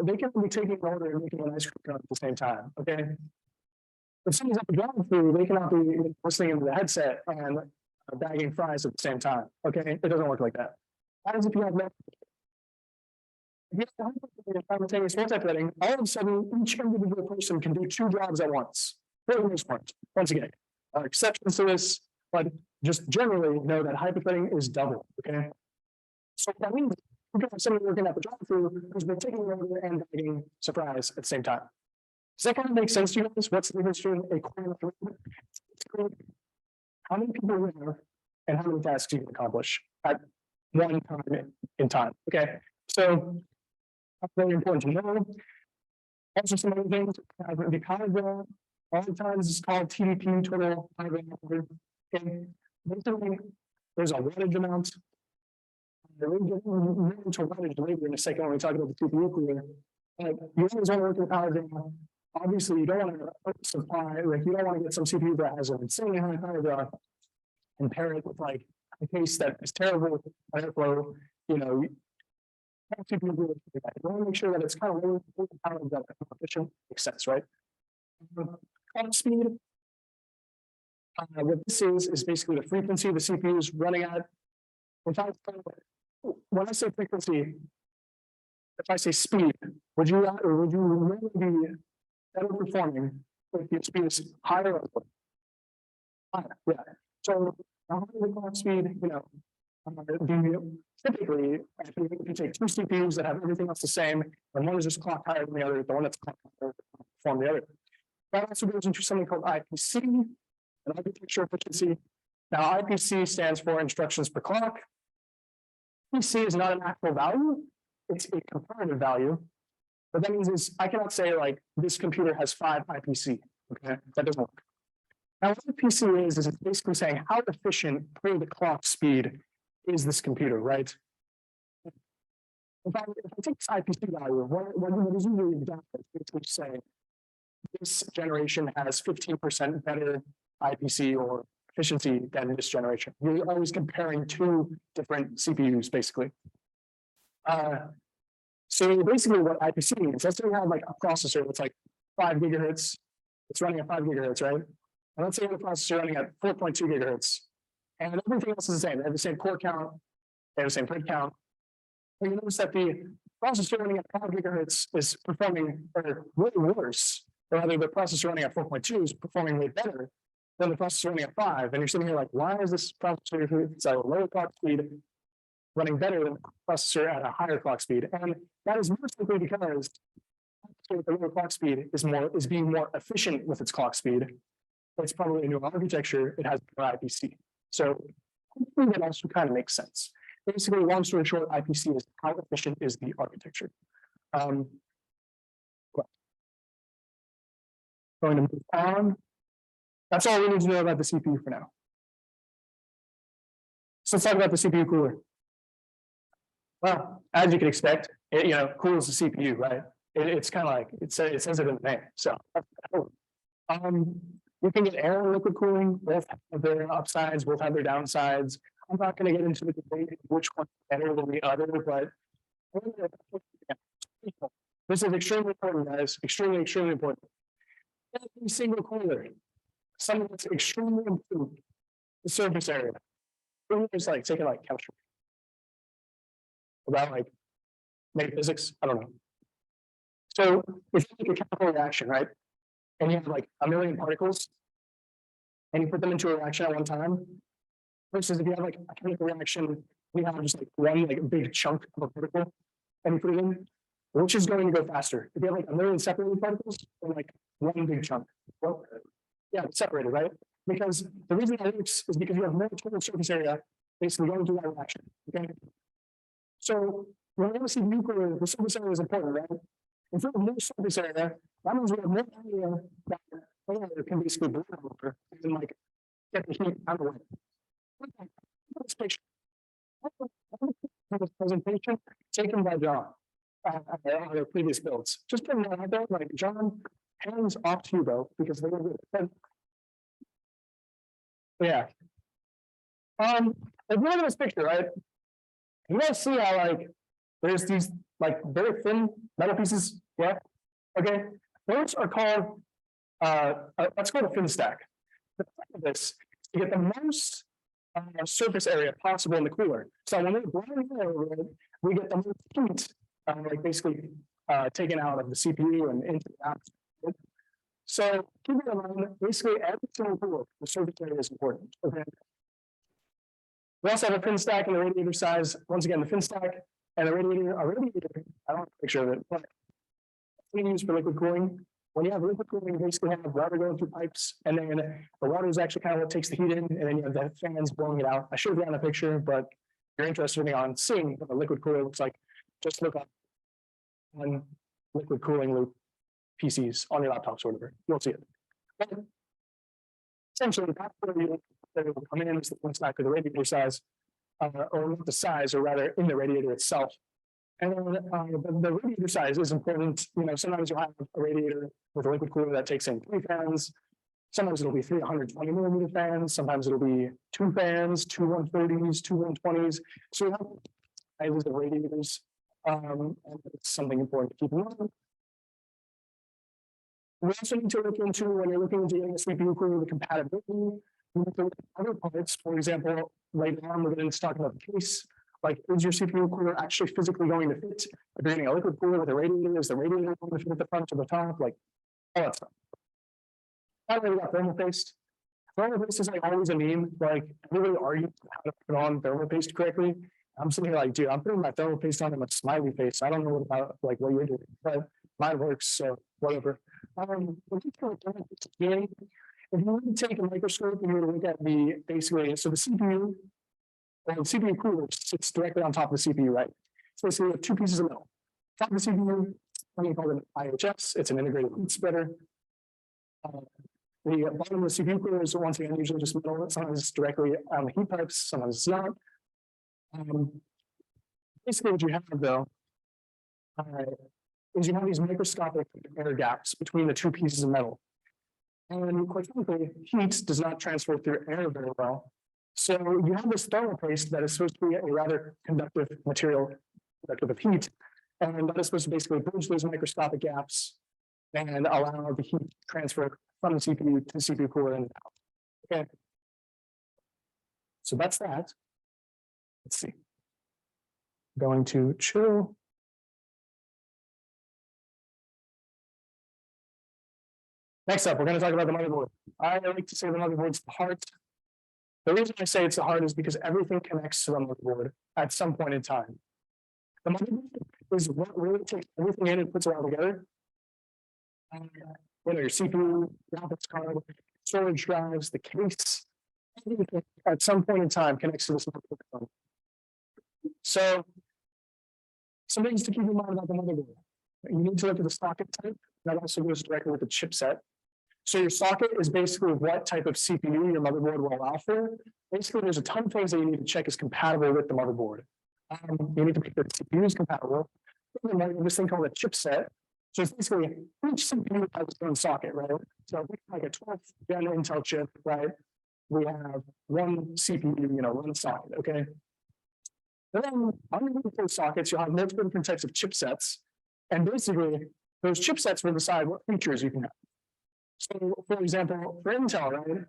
they can be taking an order and making an ice cream cone at the same time, okay? If someone's at the drive-through, they cannot be listening into the headset and bagging fries at the same time, okay? It doesn't work like that. That is if you have no. If you have simultaneous multithreading, all of a sudden, each individual person can do two jobs at once, for the most part. Once again, exceptions to this, but just generally know that hyperthreading is double, okay? So that means we can have somebody working at the drive-through who's been taking an order and bagging surprise at the same time. Does that kind of make sense to you guys? What's the difference between a core and a thread? How many people are there and how many tasks you can accomplish at one time in time, okay? So that's very important to know. Also, some other things, the power bill, all the times it's called TDP, total power bill. Okay, basically, there's a wattage amount. We'll get into wattage later in a second when we talk about the CPU cooler. But you always want to work with power bill. Obviously, you don't want to supply, like you don't want to get some CPU that has an insanely high power bill and pair it with like a case that is terrible airflow, you know. You want to make sure that it's kind of low power that efficient makes sense, right? Clock speed. What this is basically the frequency the CPU is running at. When I say frequency, if I say speed, would you really be better performing if your speed is higher or lower? Higher, yeah. So the clock speed, you know, typically, if you take two CPUs that have everything else the same, and one is just clocked higher than the other, the one that's clocked higher will perform the other. That also goes into something called IPC, and architecture efficiency. Now, IPC stands for instructions per clock. IPC is not an actual value, it's a comparative value. What that means is I cannot say like this computer has 5 IPC. Okay, that doesn't work. Now, what IPC is it's basically saying how efficient per the clock speed is this computer, right? If I take this IPC value, what is usually done is basically saying this generation has 15% better IPC or efficiency than this generation. You're always comparing two different CPUs, basically. So basically what IPC means, let's say you have like a processor that's like 5 gigahertz, it's running at 5 gigahertz, right? And let's say you have a processor running at 4.2 gigahertz, and everything else is the same. They have the same core count, they have the same thread count. And you notice that the processor running at 5 gigahertz is performing way worse, or rather the processor running at 4.2 is performing way better than the processor running at 5. And you're sitting here like, why is this processor it's at a lower clock speed running better than the processor at a higher clock speed? And that is most likely because the lower clock speed is being more efficient with its clock speed. It's probably a new architecture, it has more IPC. So hopefully that also kind of makes sense. Basically, long story short, IPC is how efficient is the architecture. Going to move on. That's all we need to know about the CPU for now. So let's talk about the CPU cooler. Well, as you can expect, it cools the CPU, right? It's kind of like it says it in the name. So, you can get air and liquid cooling. Both have their upsides, both have their downsides. I'm not going to get into the debate of which one's better than the other, but this is extremely important, guys. Extremely, extremely important. Every single cooler, some of it's extremely improved the surface area. It's like taking like chemistry. About like maybe physics, I don't know. So if you take a chemical reaction, right? And you have like a million particles, and you put them into a reaction at one time, versus if you have like a chemical reaction, we have just like one like big chunk of a particle, and you put it in, which is going to go faster? If you have like a million separated particles, or like one big chunk? Well, yeah, it's separated, right? Because the reason that works is because you have more total surface area basically going through that reaction. Okay. So when we see nuclear, the surface area is important, right? If we have more surface area, that means we have more area that air can basically burn over and like get the heat out of the way. This picture. This presentation taken by John at their previous builds. Just putting that out there, like John, hands off to you, bro, because they're going to yeah. If you look at this picture, right? You guys see how like there's these like very thin metal pieces, yeah? Okay, those are called that's called a fin stack. The point of this is to get the most surface area possible in the cooler. So when we're blowing air over it, we get the most heat like basically taken out of the CPU and into the atmosphere. So keep in mind, basically every single cooler, the surface area is important. Okay. We also have a fin stack and the radiator size. Once again, the fin stack and the radiator, I don't have a picture of it, but we use for liquid cooling. When you have liquid cooling, you basically have water going through pipes, and then the water is actually kind of what takes the heat in, and then you have the fans blowing it out. I should have drawn a picture, but if you're interested in seeing what a liquid cooler looks like, just look up on liquid cooling loop PCs on your laptops or whatever. You'll see it. But essentially, that's where you will come in is the fin stack or the radiator size, or not the size, or rather in the radiator itself. And then the radiator size is important. Sometimes you'll have a radiator with a liquid cooler that takes in 3 fans. Sometimes it'll be 320 millimeter fans. Sometimes it'll be 2 fans, 2 130s, 2 120s. So you have sizes of radiators. And it's something important to keep in mind. We also need to look into, when you're looking into getting a CPU cooler, the compatibility. You need to look at other parts. For example, later on, we're going to talk about the case. Like, is your CPU cooler actually physically going to fit? If you're getting a liquid cooler with a radiator, is the radiator going to fit at the front or the top? Like, all that stuff. Finally, we got thermal paste. Thermal paste is like always a meme. Like, everybody argues how to put on thermal paste correctly. I'm sitting here like, dude, I'm putting my thermal paste on in a smiley face. I don't know about like what you're doing, but mine works, so whatever. If you want to take a microscope and you want to look at the basically, so the CPU, or the CPU cooler sits directly on top of the CPU, right? So basically, you have 2 pieces of metal. Top of the CPU, something called an IHS. It's an integrated heat spreader. The bottom of the CPU cooler is once again usually just metal. Sometimes it's directly on the heat pipes, sometimes it's not. Basically, what you have though is you have these microscopic air gaps between the two pieces of metal. And quite frankly, heat does not transfer through air very well. So you have this thermal paste that is supposed to be a rather conductive material, conductive of heat. And that is supposed to basically bridge those microscopic gaps and allow the heat transfer from the CPU to the CPU cooler and out. Okay. So that's that. Let's see. Going to chill. Next up, we're going to talk about the motherboard. I like to say the motherboard's the heart. The reason I say it's the heart is because everything connects to the motherboard at some point in time. The motherboard is what really takes everything in and puts it all together. Your CPU, graphics card, storage drives, the case, everything at some point in time connects to this motherboard. So, some things to keep in mind about the motherboard. You need to look at the socket type. That also goes directly with the chipset. So your socket is basically what type of CPU your motherboard will allow for. Basically, there's a ton of things that you need to check is compatible with the motherboard. You need to make sure the CPU is compatible. This thing called a chipset. So it's basically each CPU has its own socket, right? So we have like a 12th gen Intel chip, right? We have one CPU, one socket, okay? And then underneath those sockets, you'll have multiple different types of chipsets. And basically, those chipsets will decide what features you can have. So, for example, for Intel, right?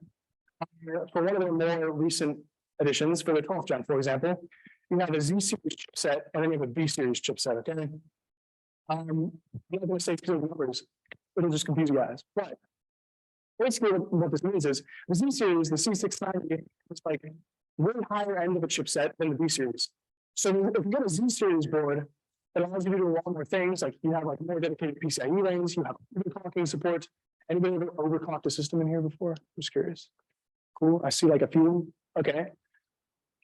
For one of their more recent additions, for the 12th gen, for example, you have a Z series chipset and then you have a B series chipset, okay? I'm not going to say specific numbers, it'll just confuse you guys. But basically, what this means is the Z series, the C690, is like way higher end of a chipset than the B series. So if you get a Z series board, it allows you to do a lot more things, like you have like more dedicated PCIe lanes, you have overclocking support. Anybody ever overclocked a system in here before? I'm just curious. Cool. I see like a few. Okay.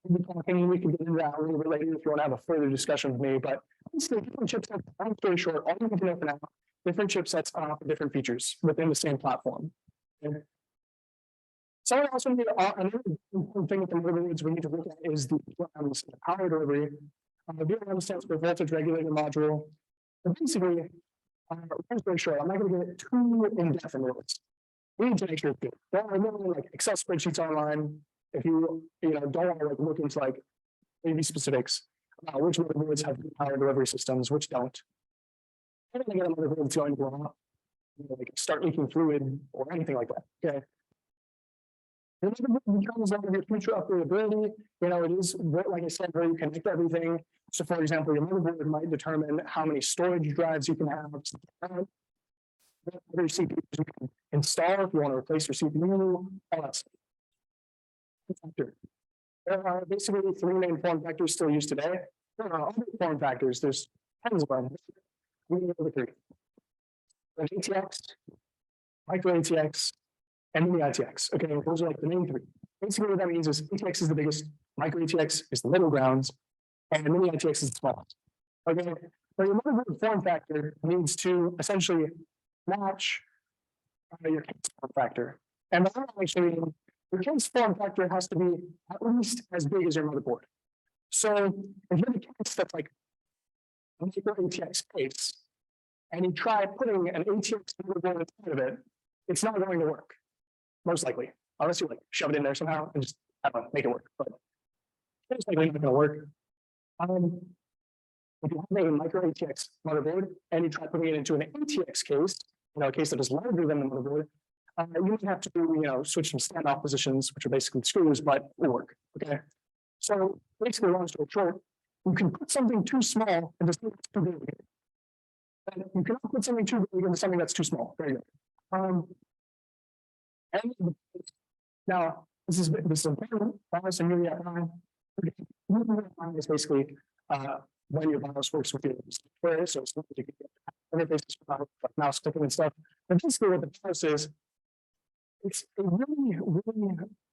Overclocking, we can get into that a little bit later if you want to have a further discussion with me. But basically, different chipsets, long story short, all you need to know for now, different chipsets offer different features within the same platform. Okay. So also need another important thing with the motherboards we need to look at is the power delivery. The VRM stands for voltage regulator module. And basically, long story short, I'm not going to get too in-depth into this. We need to make sure it's good. There are many like Excel spreadsheets online. If you don't want to like look into like maybe specifics about which motherboards have power delivery systems, which don't. I don't think a motherboard is going to blow up, like start leaking fluid or anything like that. Okay. The motherboard becomes like your future upgradability. It is like I said, where you connect everything. So, for example, your motherboard might determine how many storage drives you can have. What other CPUs you can install if you want to replace your CPU. All that stuff. There are basically three main form factors still used today. There are other form factors. There's tens of them. We know the three. There's ATX, micro ATX, and mini ATX. Okay, those are like the main three. Basically, what that means is ATX is the biggest, micro ATX is the middle grounds, and mini ATX is the smallest. Okay, but your motherboard form factor needs to essentially match your case form factor. And that actually, your case form factor has to be at least as big as your motherboard. So if you have a case that's like a micro ATX case, and you try putting an ATX motherboard inside of it, it's not going to work, most likely, unless you like shove it in there somehow and just make it work. But it's likely not going to work. If you have a micro ATX motherboard and you try putting it into an ATX case, a case that is larger than the motherboard, you might have to, switch some standoff positions, which are basically screws, but will work. Okay. So basically, long story short, you can put something too small into something that's too big. And you cannot put something too big into something that's too small. Very good. And now this is important. BIOS and UEFI. UEFI is basically when your BIOS works with your software, so it's not that you can get interfaces like mouse clicking and stuff. But basically, what the BIOS is, it's a really, really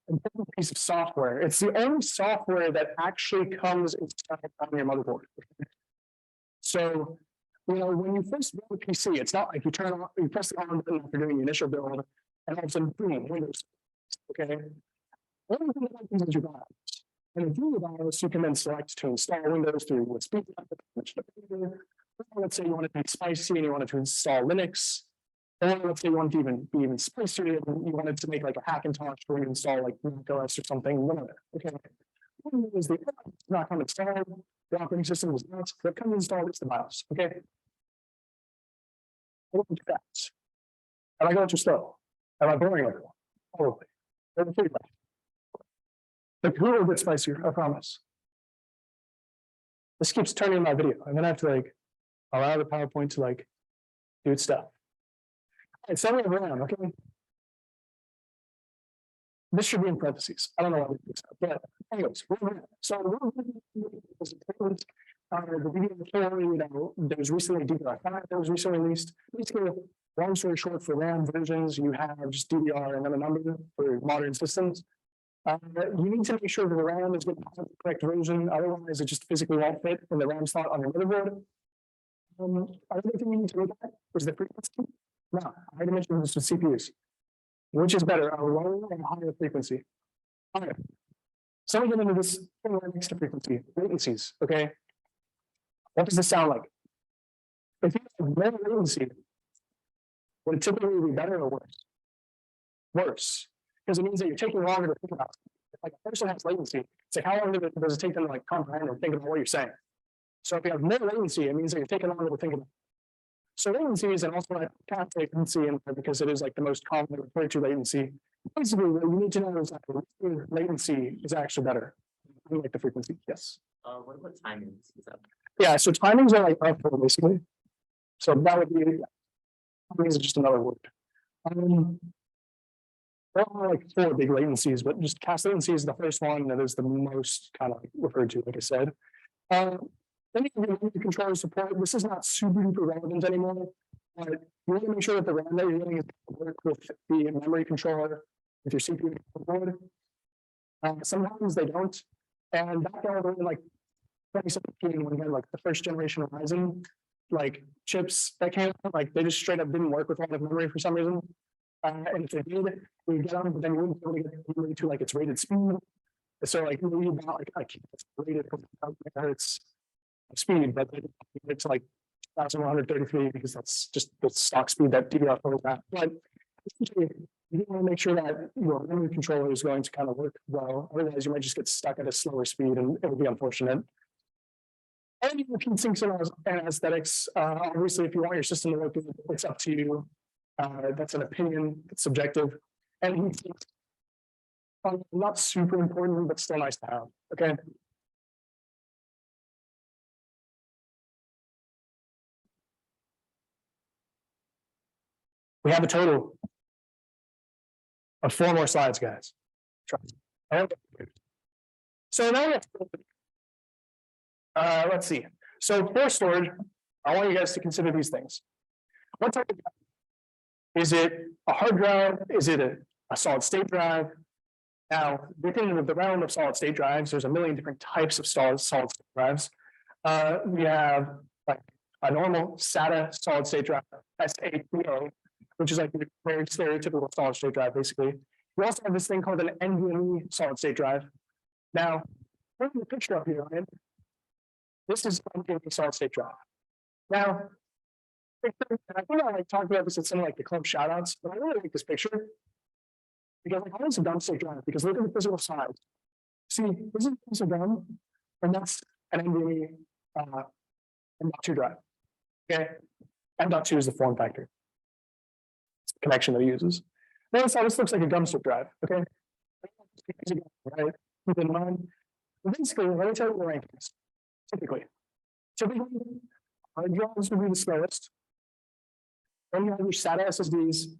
important piece of software. It's the only software that actually comes installed on your motherboard. So You know, when you first build a PC, it's not like you turn on, you press the on button after doing the initial build, and all of a sudden, boom, Windows. Okay. One thing that happens is your BIOS. And if you BIOS, you can then select to install Windows through what speed. Let's say you wanted to be spicy and you wanted to install Linux. Or let's say you wanted to be even spicier and you wanted to make like a Hackintosh where you install like Mac OS or something. Whatever. Okay. One is the not come installed. The operating system is not. What comes installed is the BIOS. Okay. Am I going too slow? Am I boring everyone? Probably. The food will get spicier, I promise. This keeps turning my video. I'm gonna have to like allow the PowerPoint to like do its stuff. All right, so I'm around, okay? This should be in parentheses. I don't know why we do that, but anyways, so the video before, you know, there was recently DDR5 that was recently released. Basically, long story short, for RAM versions, you have just DDR and then a number for modern systems. You need to make sure that the RAM is going to have the correct version, otherwise it just physically won't fit in the RAM slot on your motherboard. Another thing you need to look at is the frequency. Now, I had to mention this with CPUs. Which is better, a lower or higher frequency? All right. So we get into this thing right next to frequency, latencies, okay? What does this sound like? If you have low latency, would it typically be better or worse? Worse, because it means that you're taking longer to think about it. Like a person has latency, it's like how long does it take them to like comprehend and think about what you're saying? So if you have more latency, it means that you're taking longer to think about it. So latency is also a cat latency in there because it is like the most commonly referred to latency. Basically, what you need to know is that latency is actually better, unlike the frequency. Yes. What about timings? Is that Yeah, so timings are like uphill basically. So that would be timings is just another word. There are like 4 big latencies, but just cast latency is the first one that is the most kind of referred to, like I said. Then you can memory controller support. This is not super duper relevant anymore, but you want to make sure that the RAM that you're getting is work with the memory controller with your CPU board. Sometimes they don't. And back then, in like 2017, when we had like the first generation of Ryzen, like chips that came out, like they just straight up didn't work with a lot of memory for some reason. And if they did, we get them, but then we wouldn't be able to get the memory to like its rated speed. So like we about like rated megahertz speed, but it's like 1133 because that's just the stock speed that DDR4 is at. But essentially, you want to make sure that your memory controller is going to kind of work well. Otherwise, you might just get stuck at a slower speed, and it would be unfortunate. And you can sync and aesthetics. Obviously, if you want your system to work, it's up to you. That's an opinion. It's subjective, and not super important, but still nice to have. Okay. We have a total of 4 more slides, guys. So now let's see. So for storage, I want you guys to consider these things. What type of drive? Is it a hard drive? Is it a solid state drive? Now, within the realm of solid state drives, there's a million different types of solid state drives. We have like a normal SATA solid state drive, SATA, which is like a very stereotypical solid state drive, basically. We also have this thing called an NVMe solid state drive. Now, put the picture up here, right? This is an NVMe solid state drive. Now, I think I like talked about this at some like the club shoutouts, but I really like this picture because like it's a dumb state drive because look at the physical size. See, this is a piece of gum, and that's an NVMe M.2 drive. Okay, M.2 is the form factor. It's the connection that it uses. Notice how this looks like a gum strip drive. Okay, right? Keep in mind. Basically, let me tell you the rankings. Typically, hard drives would be the slowest. Then you have your SATA SSDs,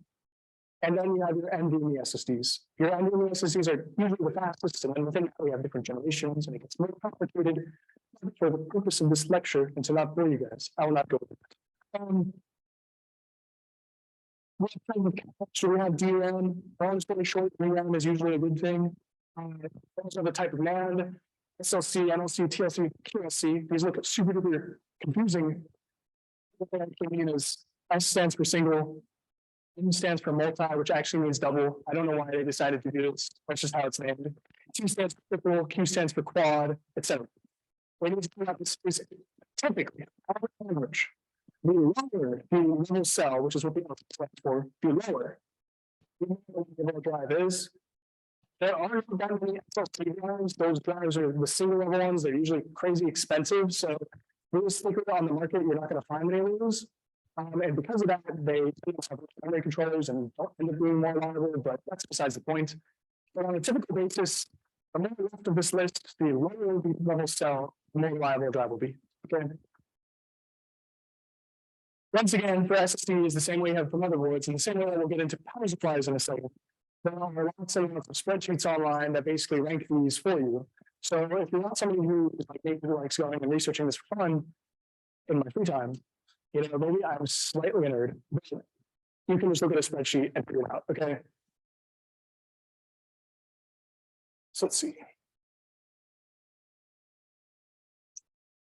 and then you have your NVMe SSDs. Your NVMe SSDs are usually the fastest, and then within that we have different generations, and it gets more complicated. For the purpose of this lecture, and to not bore you guys, I will not go with it. We have DRAM. Long story short, DRAM is usually a good thing. Also the type of NAND, SLC, NLC, TLC, QLC. These look super duper confusing. what that can mean is S stands for single, M stands for multi, which actually means double. I don't know why they decided to do this. That's just how it's named. T stands for triple, Q stands for quad, etc. When you talk about this, is typically on average, the lower the level cell, which is what the alpha stands for, the lower the level drive is. There are not that many SLC drives. Those drives are the single level ones. They're usually crazy expensive. So realistically on the market, you're not going to find any of those. And because of that, they have memory controllers and don't end up being more reliable, but that's besides the point. But on a typical basis, the more left of this list, the lower the level cell, the more reliable drive will be. Okay. Once again, for SSDs, the same way you have for motherboards, and the same way we'll get into power supplies in a second. There are lots of spreadsheets online that basically rank these for you. So if you're not somebody who is like me, who likes going and researching this for fun in my free time, you know, maybe I'm slightly a nerd, but you can just look at a spreadsheet and figure it out. Okay. So let's see.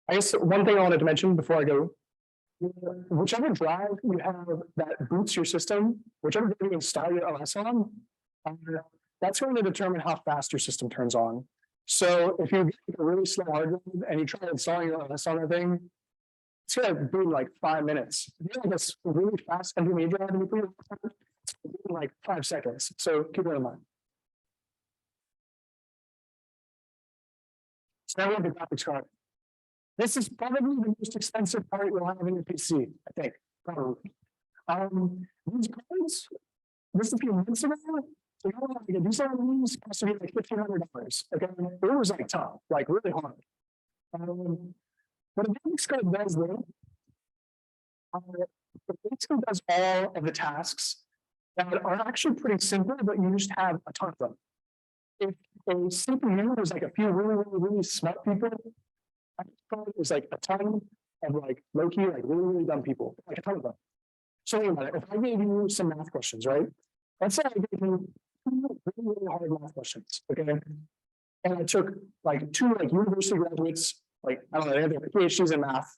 I guess one thing I wanted to mention before I go, whichever drive you have that boots your system, whichever drive you install your OS on, that's going to determine how fast your system turns on. So if you get a really slow hard drive and you try installing your OS on a thing, it's going to be like 5 minutes. If you have this really fast NVMe drive and you put it on, it's gonna be like 5 seconds. So keep that in mind. So now we have the graphics card. This is probably the most expensive part you'll have in your PC, I think, probably. These cards, this is a few months ago, so you know, like a decent one of these cost to be like $1,500. Okay, it was like tough, like really hard. What a graphics card does though, it basically does all of the tasks that are actually pretty simple, but you just have a ton of them. If a CPU was like a few really smart people, is like a ton of like low-key, like really dumb people, like a ton of them. So think about it. If I gave you some math questions, right? Let's say I gave you two really hard math questions, okay? And I took like two like university graduates, like I don't know, they have their PhDs in math,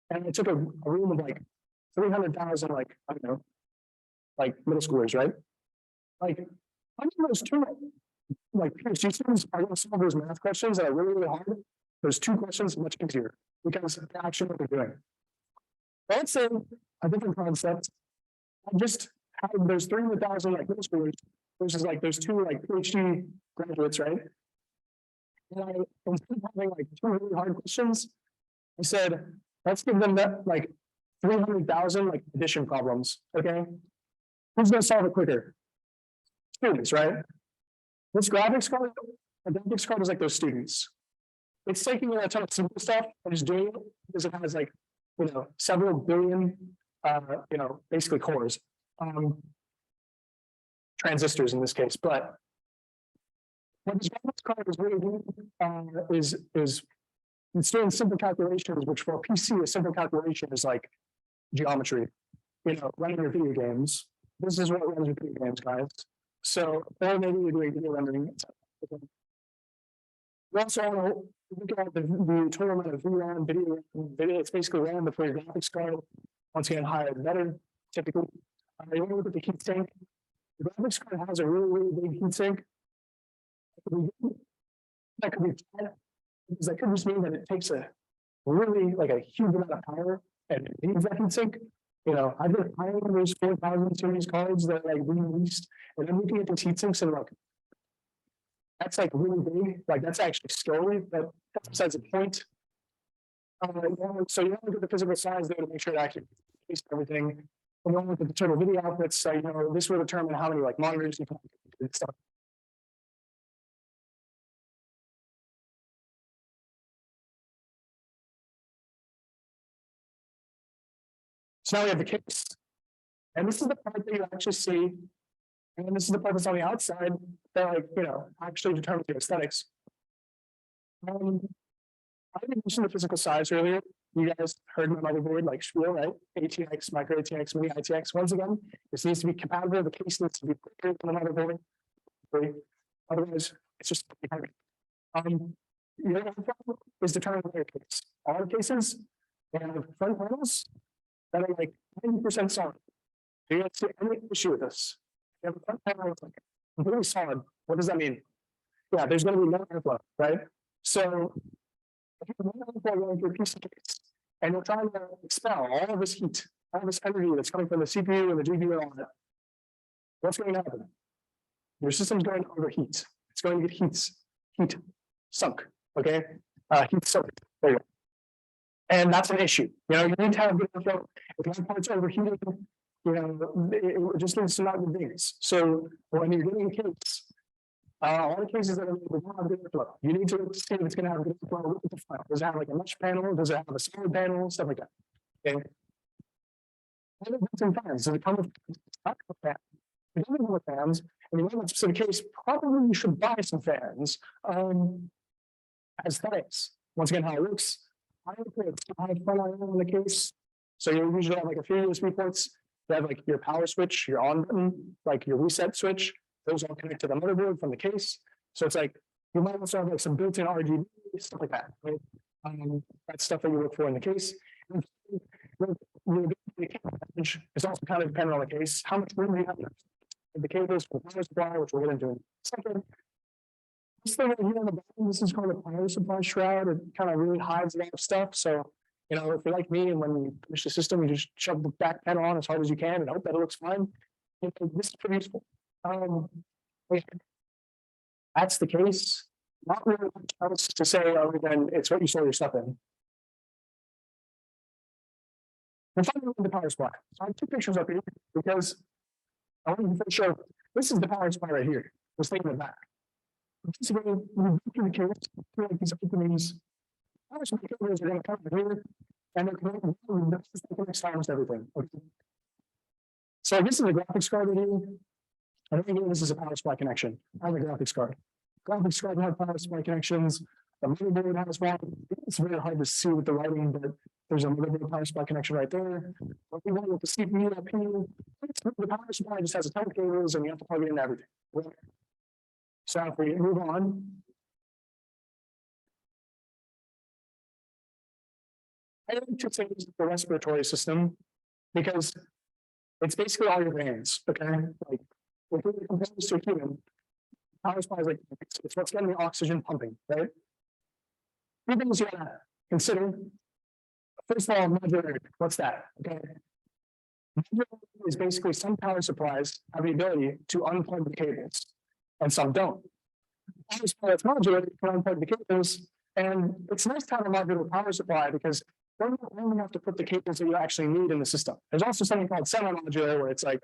and I took a room of like 300,000, like I don't know, like middle schoolers, right? Like how many of those two like PhD students are going to solve those math questions that are really hard? Those two questions much easier because they actually know what they're doing. Let's say a different concept. I just have those 300,000 like middle schoolers versus like those two like PhD graduates, right? And I, instead of having like two really hard questions, I said, let's give them that like 300,000 like addition problems. Okay. Who's going to solve it quicker? Students, right? This graphics card, a graphics card is like those students. It's taking a ton of simple stuff and just doing it because it has like, you know, several billion, you know, basically cores, transistors in this case. But what this graphics card is really doing is it's doing simple calculations, which for a PC, a simple calculation is like geometry, you know, running your video games. This is what runs your video games, guys. So, or maybe you're doing video rendering. We also want to look at the total amount of VRAM video. It's basically RAM before your graphics card. Once again, higher the better, typically. You want to look at the heat sink. The graphics card has a really big heat sink. That could be bad, because that could just mean that it takes a really like a huge amount of power and it needs that heat sink. You know, I've been buying those 4,000 series cards that are like released, and I'm looking at the heat sinks and like, that's like really big, like that's actually scary, but that's besides the point. So you want to look at the physical size there to make sure it actually fits everything. And then look at the total video outputs, so you know, this will determine how many like monitors you can and stuff. So now we have the case. And this is the part that you actually see. And this is the part that's on the outside that, like, you know, actually determines the aesthetics. I didn't mention the physical size earlier. You guys heard my motherboard, like spiel, right? ATX, micro ATX, mini ITX. Once again, this needs to be compatible. The case needs to be quicker than the motherboard. Otherwise, it's just hard. The other problem is determining your case. All the cases, they have front panels that are like 90% solid. Do you guys see any issue with this? You have a front panel that's like completely solid. What does that mean? Yeah, there's going to be no airflow, right? So if you have no airflow going through a piece of case and you're trying to expel all of this heat, all this energy that's coming from the CPU and the GPU and all that, what's going to happen? Your system's going to overheat. It's going to get heat sunk, okay? Heat soaked, there you go. And that's an issue. You know, you need to have good airflow. If one part's overheating, you know, it just needs to not be things. So when you're getting a case, a lot of cases that are don't have good airflow. You need to see if it's going to have good airflow with the file. Does it have like a mesh panel? Does it have a solid panel? Stuff like that. Okay. And built-in fans. Does it come with fans? If it doesn't come with fans, and you want a specific case, probably you should buy some fans as aesthetics. Once again, how it looks. I have fun on the case. So you usually have like a few USB ports. You have like your power switch, your on button, like your reset switch. Those all connect to the motherboard from the case. So it's like you might also have like some built-in RGB stuff like that. Right? That's stuff that you look for in the case. It's also kind of dependent on the case. How much room do you have? The cables for the power supply, which we're going to do in a second. This thing right here on the bottom, this is called a power supply shroud. It kind of really hides a lot of stuff. So, you know, if you're like me and when you finish the system, you just shove the back panel on as hard as you can and hope that it looks fine. This is pretty useful. That's the case. Not really much else to say other than it's what you store your stuff in. And finally, the power supply. So I have two pictures up here because I want to show this is the power supply right here. This thing in the back. So we go through the case, through like these openings. Power supply cables are going to come here, and they're connected. This connects to almost everything. Okay. So this is a graphics card right here. I think this is a power supply connection. I have a graphics card. Graphics card have power supply connections. The motherboard has one. It's very hard to see with the writing, but there's a motherboard power supply connection right there. What we want with the CPU up here, the power supply just has a ton of cables and you have to plug it in everything. So if we move on. I like to say the respiratory system because it's basically all your veins, okay? Like if we compare this to a human, power supply is like it's what's getting the oxygen pumping, right? Three things you gotta consider. First of all, modularity. What's that? Okay. Modularity is basically some power supplies have the ability to unplug the cables, and some don't. Power supply that's modular can unplug the cables, and it's nice to have a modular power supply because then you only have to put the cables that you actually need in the system. There's also something called semi-modular where it's like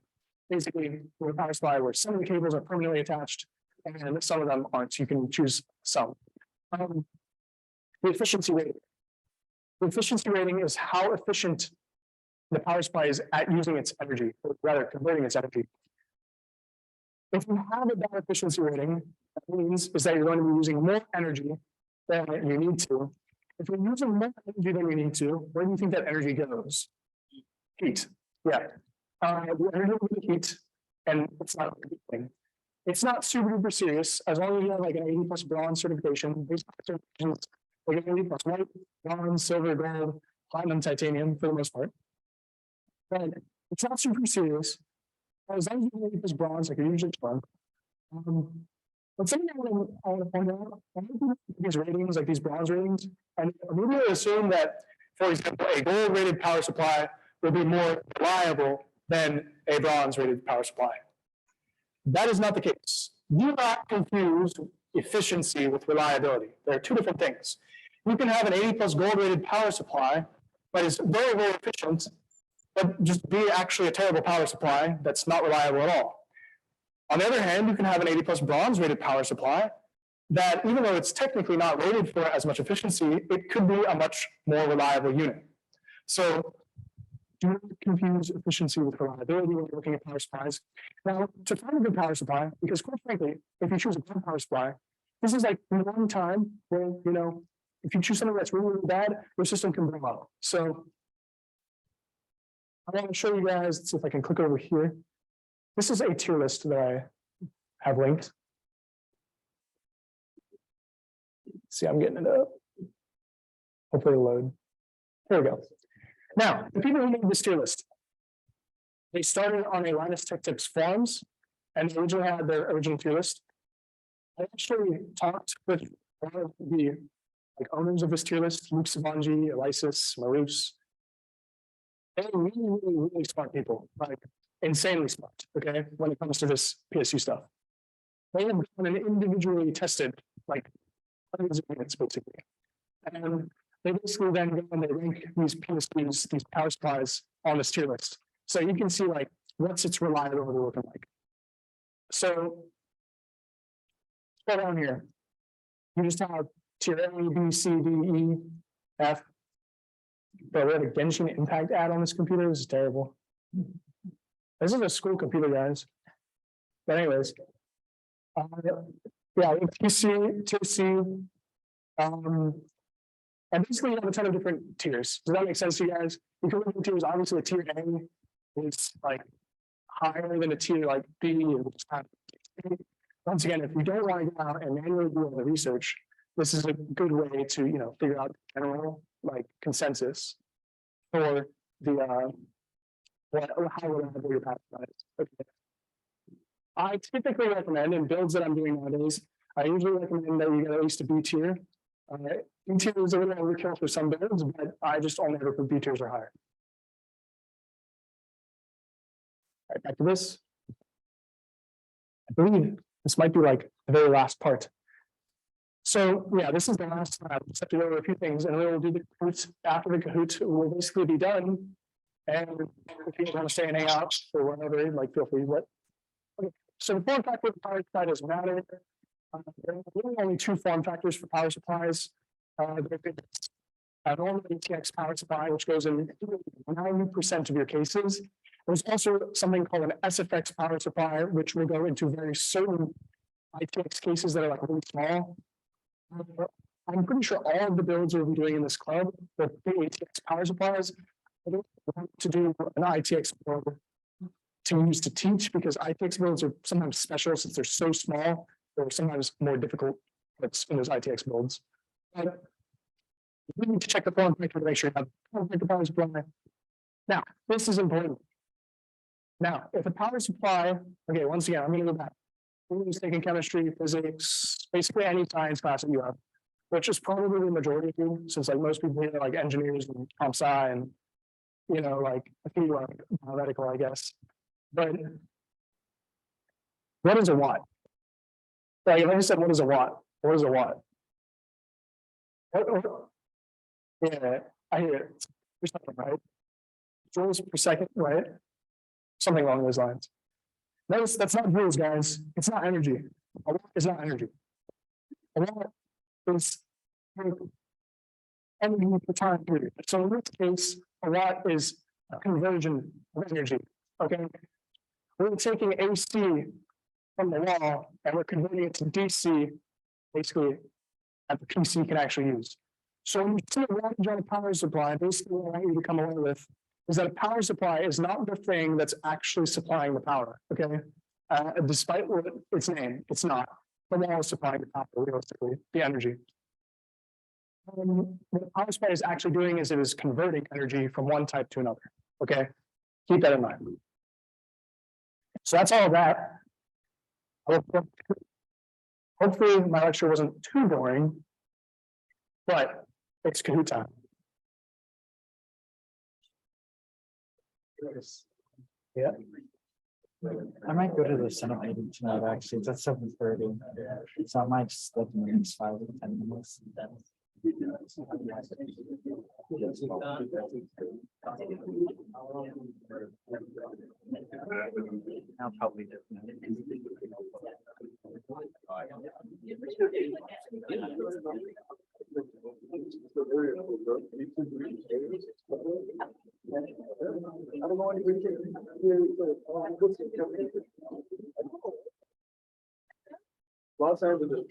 basically with a power supply where some of the cables are permanently attached and some of them aren't. So you can choose some. The efficiency rating. The efficiency rating is how efficient the power supply is at using its energy, or rather converting its energy. If you have a bad efficiency rating, that means is that you're going to be using more energy than you need to. If you're using more energy than you need to, where do you think that energy goes? Heat. Yeah. The energy will be heat, and it's not a good thing. It's not super duper serious as long as you have like an 80+ bronze certification. These certifications like 80+ white, bronze, silver, gold, platinum, titanium for the most part. But it's not super serious. As long as you have 80+ bronze, like you're usually strong. But something I want to point out, these ratings, like these bronze ratings, and immediately assume that, for example, a gold rated power supply will be more reliable than a bronze rated power supply. That is not the case. Do not confuse efficiency with reliability. There are two different things. You can have an 80+ gold rated power supply, but it's very, very efficient, but just be actually a terrible power supply that's not reliable at all. On the other hand, you can have an 80+ bronze rated power supply that, even though it's technically not rated for as much efficiency, it could be a much more reliable unit. So do not confuse efficiency with reliability when you're looking at power supplies. Now, to find a good power supply, because quite frankly, if you choose a bad power supply, this is like one time where, you know, if you choose something that's really, really bad, your system can blow up. So I want to show you guys, let's see if I can click over here. This is a tier list that I have linked. See, I'm getting it up. Hopefully it'll load. There we go. Now, the people who made this tier list, they started on a Linus Tech Tips forums and they originally had their original tier list. I actually talked with one of the owners of this tier list, Luke Savangi, Elisis, Marus. They're really smart people, like insanely smart, okay, when it comes to this PSU stuff. They have done an individually tested, like hundreds of units basically. And they basically then go and they rank these PSUs, these power supplies on this tier list. So you can see like what's its reliability looking like. So scroll down here. You just have tier A, B, C, D, E, F. But we have a Genshin Impact ad on this computer. This is terrible. This is a school computer, guys. But anyways, yeah, we have PC, tier C, and basically you have a ton of different tiers. Does that make sense to you guys? You can look at tiers. Obviously, a tier A is like higher than a tier like B. Once again, if you don't want to go out and manually do all the research, this is a good way to figure out general like consensus for the how reliable your power supply is. Okay. I typically recommend in builds that I'm doing nowadays, I usually recommend that you get at least a B tier. B tier is a little overkill for some builds, but I just only ever put B tiers or higher. All right, back to this. I believe this might be like the very last part. So yeah, this is the last slide. Just have to go over a few things and then we'll do the Kahoot. After the Kahoot will basically be done. And if you want to stay and hang out or whatever, like feel free. But okay. So the form factor of the power supply doesn't matter. There are really only two form factors for power supplies. A normal ATX power supply, which goes in 90% of your cases. There's also something called an SFX power supply, which will go into very certain ITX cases that are like really small. I'm pretty sure all of the builds we'll be doing in this club, the ATX power supplies, I don't want to do an ITX build to use to teach because ITX builds are sometimes special since they're so small. They're sometimes more difficult parts in those ITX builds. But we need to check the form factor to make sure you have form factor power supply. Now, this is important. Now, if a power supply, okay, once again, I'm going to go back. We're just taking chemistry, physics, basically any science class that you have, which is probably the majority of you, since like most people here are like engineers and comp sci and like a few are theoretical, I guess. But what is a watt? Like if I said, what is a watt? What is a watt? Yeah, I hear it. There's something, right? Joules per second, right? Something along those lines. Notice that's not joules, guys. It's not energy. A watt is not energy. A watt is energy per time period. So in this case, a watt is a conversion of energy. Okay. We're taking AC from the wall and we're converting it to DC, basically, that the PC can actually use. So when you see a wattage on a power supply, basically what I want you to come away with is that a power supply is not the thing that's actually supplying the power. Okay. Despite what its name, it's not. The wall is supplying the power, realistically, the energy. What a power supply is actually doing is it is converting energy from one type to another. Okay. Keep that in mind. So that's all of that. Hopefully my lecture wasn't too boring, but it's Kahoot time. Yeah. I might go to the Senate meeting tonight, actually. It's at 7:30. So I might just look in the next 5 or 10 minutes. I'll probably do. Los Angeles.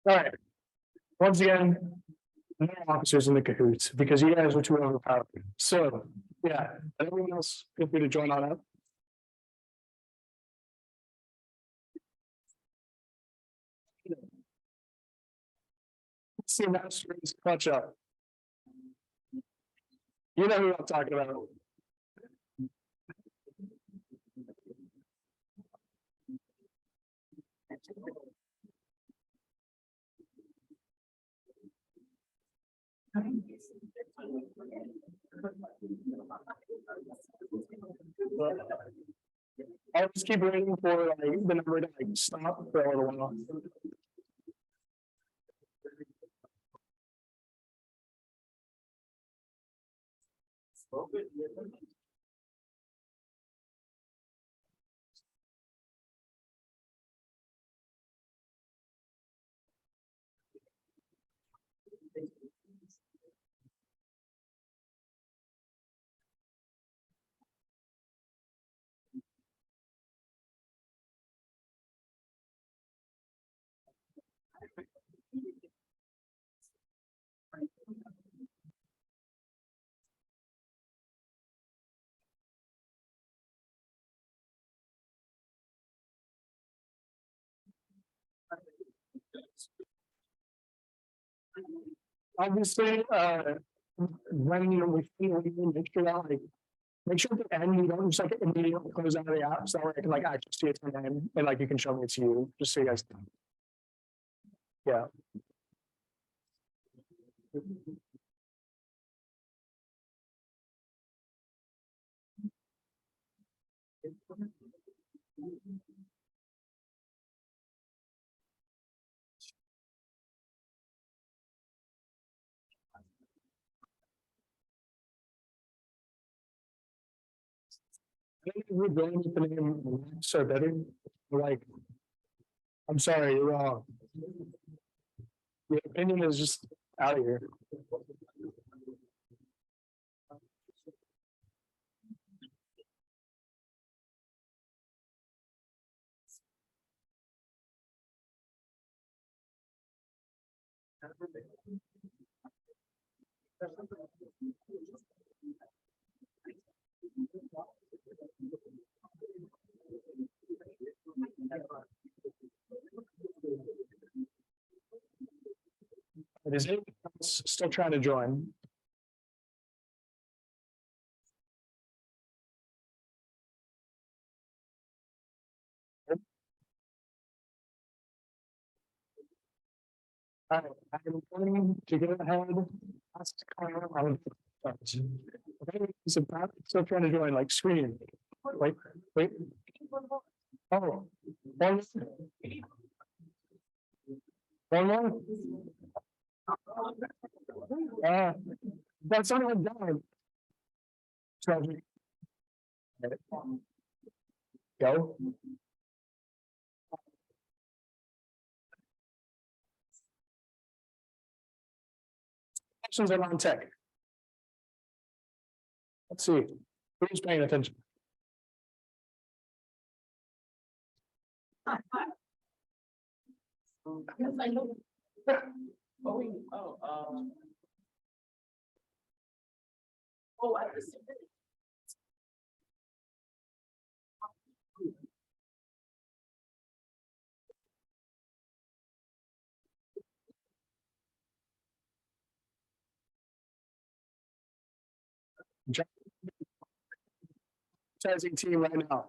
All right. Once again, no officers in the cahoots because you guys were too overpowered. So, yeah, everyone else, feel free to join on up. See Masters clutch up. You know who I'm talking about. I'll just keep waiting for like the number to like stop for a little while. Obviously, when we make sure that like, make sure at the end you don't just like immediately close out of the app, so that way I can like actually see it's my name and like you can show me it's you, just so you guys. Yeah. I think we're going with the name so better. Like, I'm sorry, you're wrong. Your opinion is just out of here. Is anyone else still trying to join? All right, I'm going to go ahead. Ask Kyle, okay, so Pat, still trying to join, like screen. Wait. Oh. One more. That's not what done. Tragic. Go. Questions are on tech. Let's see. Who's paying attention? Advertising team right now.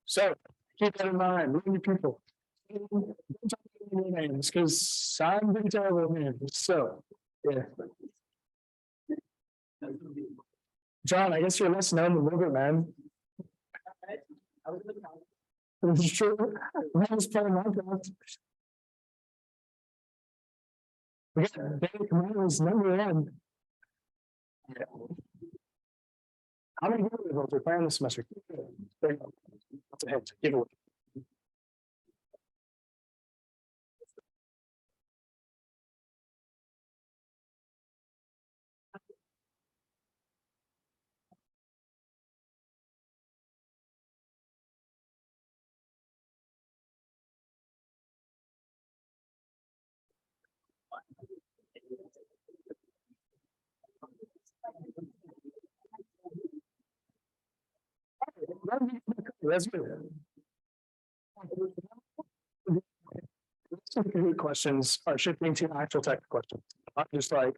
So keep that in mind, learn your people. Don't talk about your names because I'm pretty terrible at names. So, yeah. John, I guess you're less known than Robert, man. It's true. I was playing Minecraft. We got Barry Commando's number one. How many variables are planned this semester? There you go. That's a hint, giveaway. That's good. Good questions are shifting to actual tech questions. I'm just like.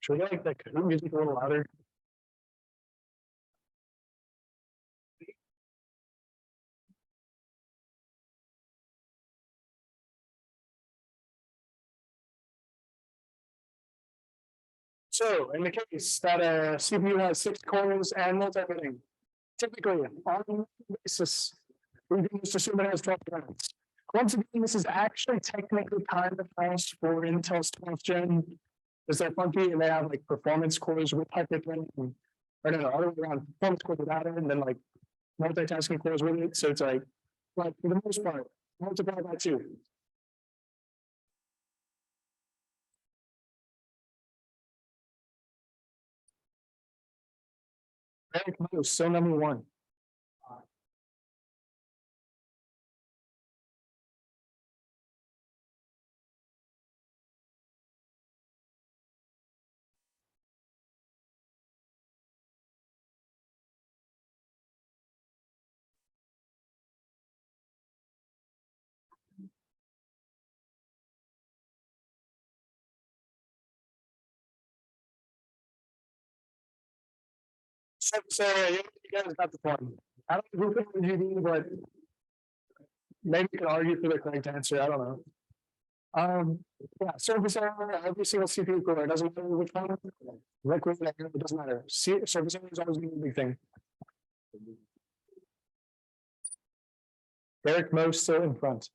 Should we like the music a little louder? So in the case that a CPU has 6 cores and multi-threading, typically on a basis, we can just assume it has 12 threads. Once again, this is actually technically kind of fast for Intel's 12th gen. Because they're funky and they have like performance cores with hyper-threading. Or no, other way around, performance cores without it, and then like multitasking cores with it. So it's like for the most part, multiply by 2. Eric Moe, still number 1. So you guys got the point. I don't know who picked the GD, but maybe you can argue for the correct answer. I don't know. Yeah, surface area, every single CPU core, it doesn't matter which one. Liquid, it doesn't matter. Surface area is always gonna be a big thing. Eric Moe still in front.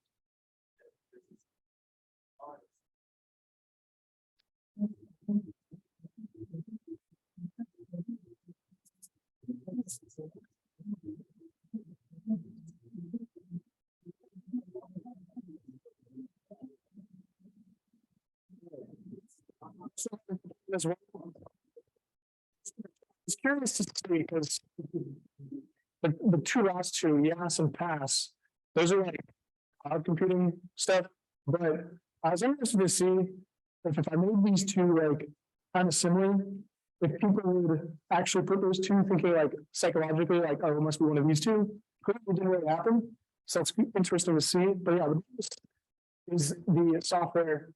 As well. It's curious to see because the 2 last 2, yes and pass, those are like cloud computing stuff. But I was interested to see if I made these 2 like kind of similar, if people would actually put those 2 thinking like psychologically, like, oh, it must be one of these 2. Couldn't it didn't really happen. So it's interesting to see. But yeah, is the software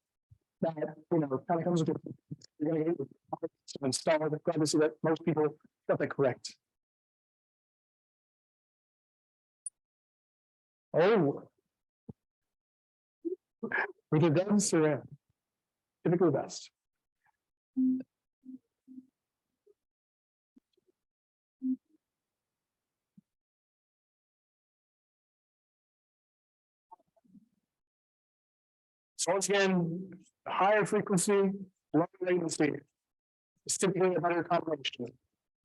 that kind of comes with it. You're gonna get to install it. Glad to see that most people got that correct. Oh. With the devs, typically best. So once again, higher frequency, lower latency is typically a better combination.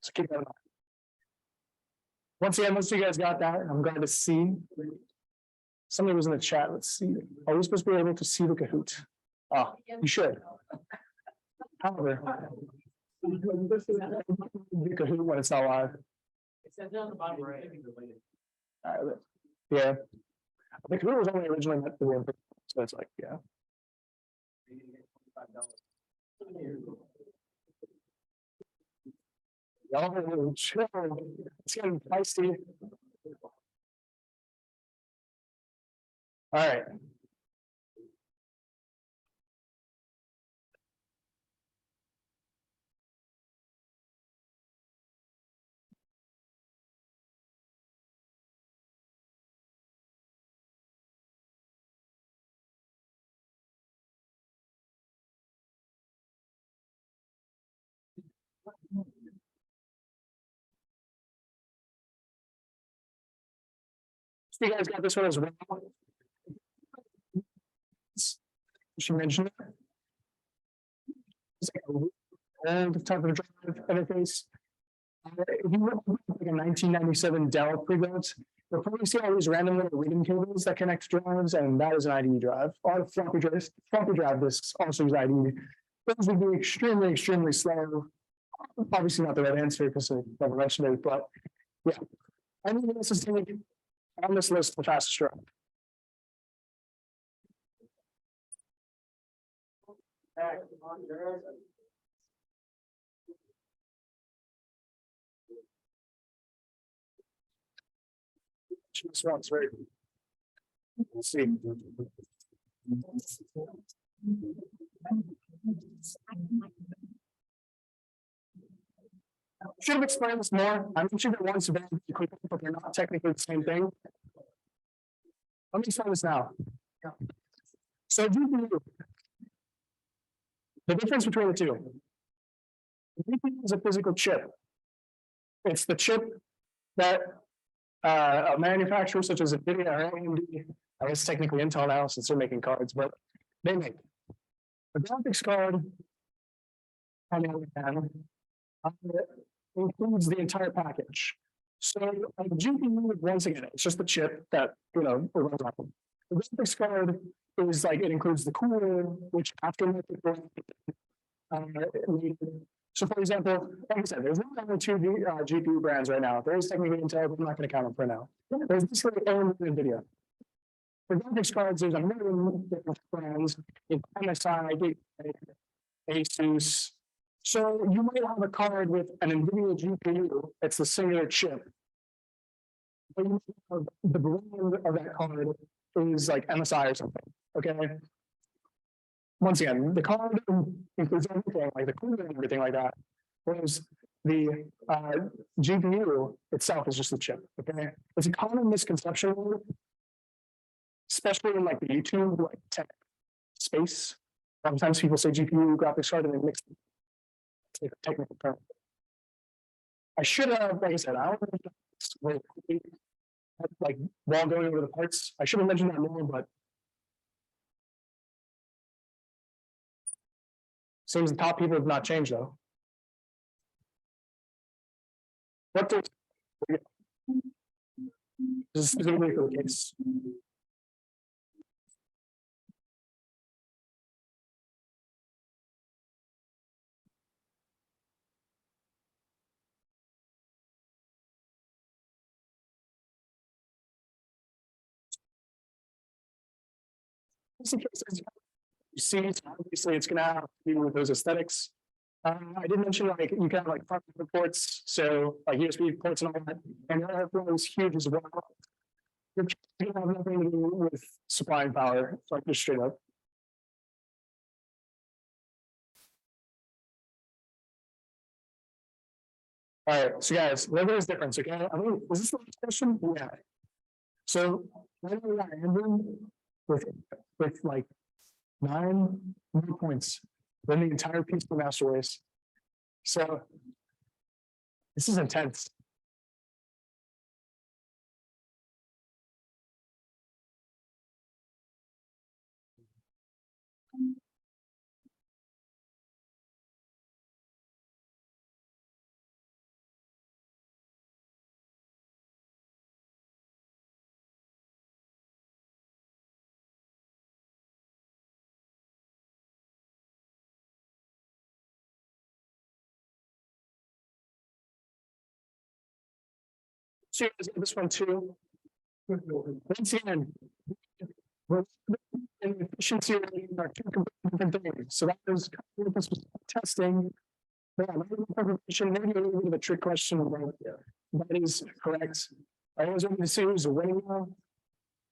So keep that in mind. Once again, most of you guys got that. I'm glad to see. Somebody was in the chat. Let's see. Are we supposed to be able to see the Kahoot? Oh, you should. However, the Kahoot when it's not live. It says it on the bottom right. Yeah. The Kahoot was only originally meant for the so it's like, yeah. Y'all chill. It's getting feisty. All right. So you guys got this one as well. She mentioned it. It's like a old type of drive interface. If you look at like a 1997 Dell pre-built, you'll probably see all these random little reading cables that connect drives, and that is an IDE drive. All floppy drive disks also use IDE. Those would be extremely, extremely slow. Obviously not the right answer because I never mentioned it, but yeah. Anything else is taking on this list the fastest drive. This one's very. Let's see. Should have explained this more. I mentioned it once very quickly, but they're not technically the same thing. Let me explain this now. So GPU, the difference between the two. GPU is a physical chip. It's the chip that a manufacturer such as NVIDIA or AMD, I guess technically Intel now since they're making cards, but they make. The graphics card, on the other hand, includes the entire package. So like GPU, once again, it's just the chip that it runs on. The graphics card is like it includes the cooler, which aftermarket so for example, like I said, there's not only two GPU brands right now. There is technically Intel, but I'm not going to count them for now. There's this like AMD and NVIDIA. For graphics cards, there's a million different brands in MSI, Asus. So you might have a card with an NVIDIA GPU, it's the singular chip. But you have the brand of that card is like MSI or something. Okay. Once again, the card includes everything, like the cooler and everything like that. Whereas the GPU itself is just the chip. Okay. It's a common misconception, especially in like the YouTube like tech space. Sometimes people say GPU graphics card and they mix them. It's like a technical term. I should have, like I said, I don't know like while going over the parts, I should have mentioned that more, but seems the top people have not changed though. What to this is specifically for the case. You see, obviously it's going to have to do with those aesthetics. I did mention like you can have like front ports, so like USB ports and all that, and the other one is huge as well. Which have nothing to do with supplying power, it's like just straight up. All right, so guys, look at this difference, okay? I mean, is this the last question? Yeah. So right now I am with like 9 more points than the entire piece of master race. So this is intense. So you guys get this one too. Once again, and efficiency rating are two completely different things. So that is testing. Yeah, maybe a little bit of a trick question, but that is correct. I was going to say who's a winning now.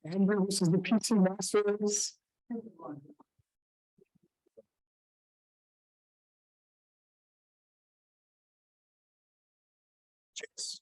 Amber versus the PC Masters. Cheers.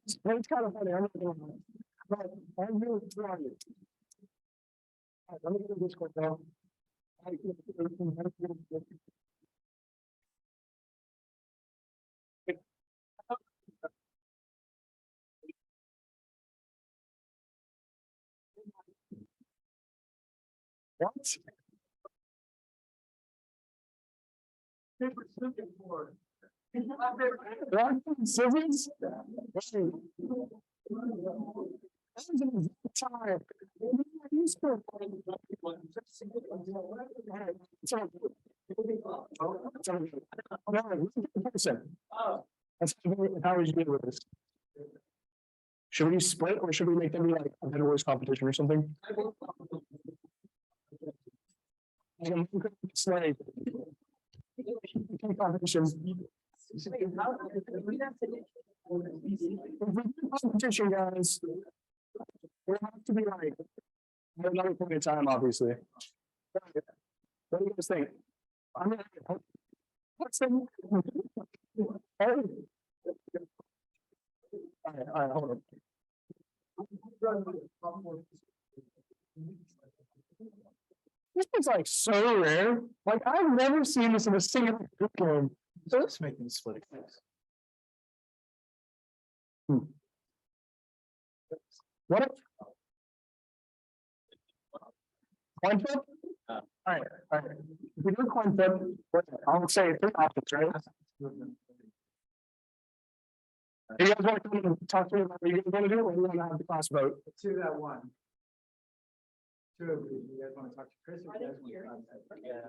It's kind of funny. I'm not gonna lie. But I'm really proud of you. All right, let me get this quick now. What? Rock, scissors? Hey. That was an exact time. You still- All right, so- No, listen. How would you deal with this? Should we split or should we make them like a better worse competition or something? Slave. Competitions. Competition, guys. We have to be like, at another point in time, obviously. What do you guys think? I mean, what's the? All right, hold on. This is like so rare. Like I've never seen this in a single group game. So let's make them split. What? If- Coin flip? All right, all right. If we do coin flip, I would say three options, right? You guys want to come and talk to me about what you guys want to do, or you want to have the class vote? Two that one. Two of you, you guys want to talk to Chris? Or you guys want to- Yeah.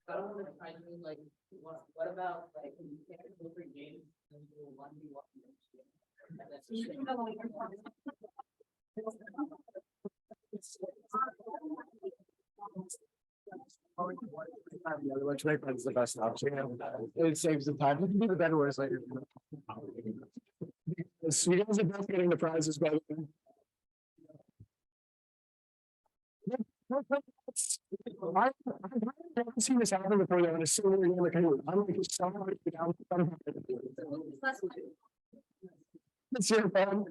I don't want to try to like, what about like, you can't go for games and do a 1v1? Which make is the best option. It saves the time. You can do the better words later. So you guys are both getting the prizes, by the way. I've never seen this happen before. Though, in a similar game like I'm like someone down. It's your fun.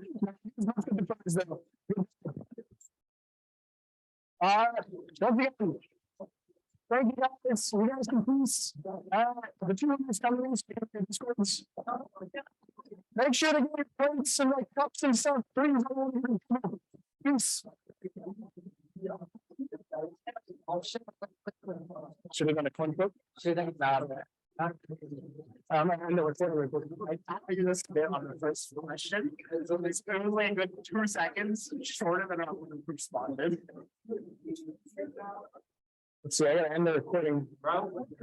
The prize though. Once again, thank you guys. You guys can please, the two of us coming in, speak up your discords. Make sure to get your plates and like cups and stuff. Please, peace. Should have done a coin flip. Should have done that. I'm not gonna record. I figured this bit on the first question. It was only a good 2 seconds shorter than I would have responded. Let's see, I gotta end the recording.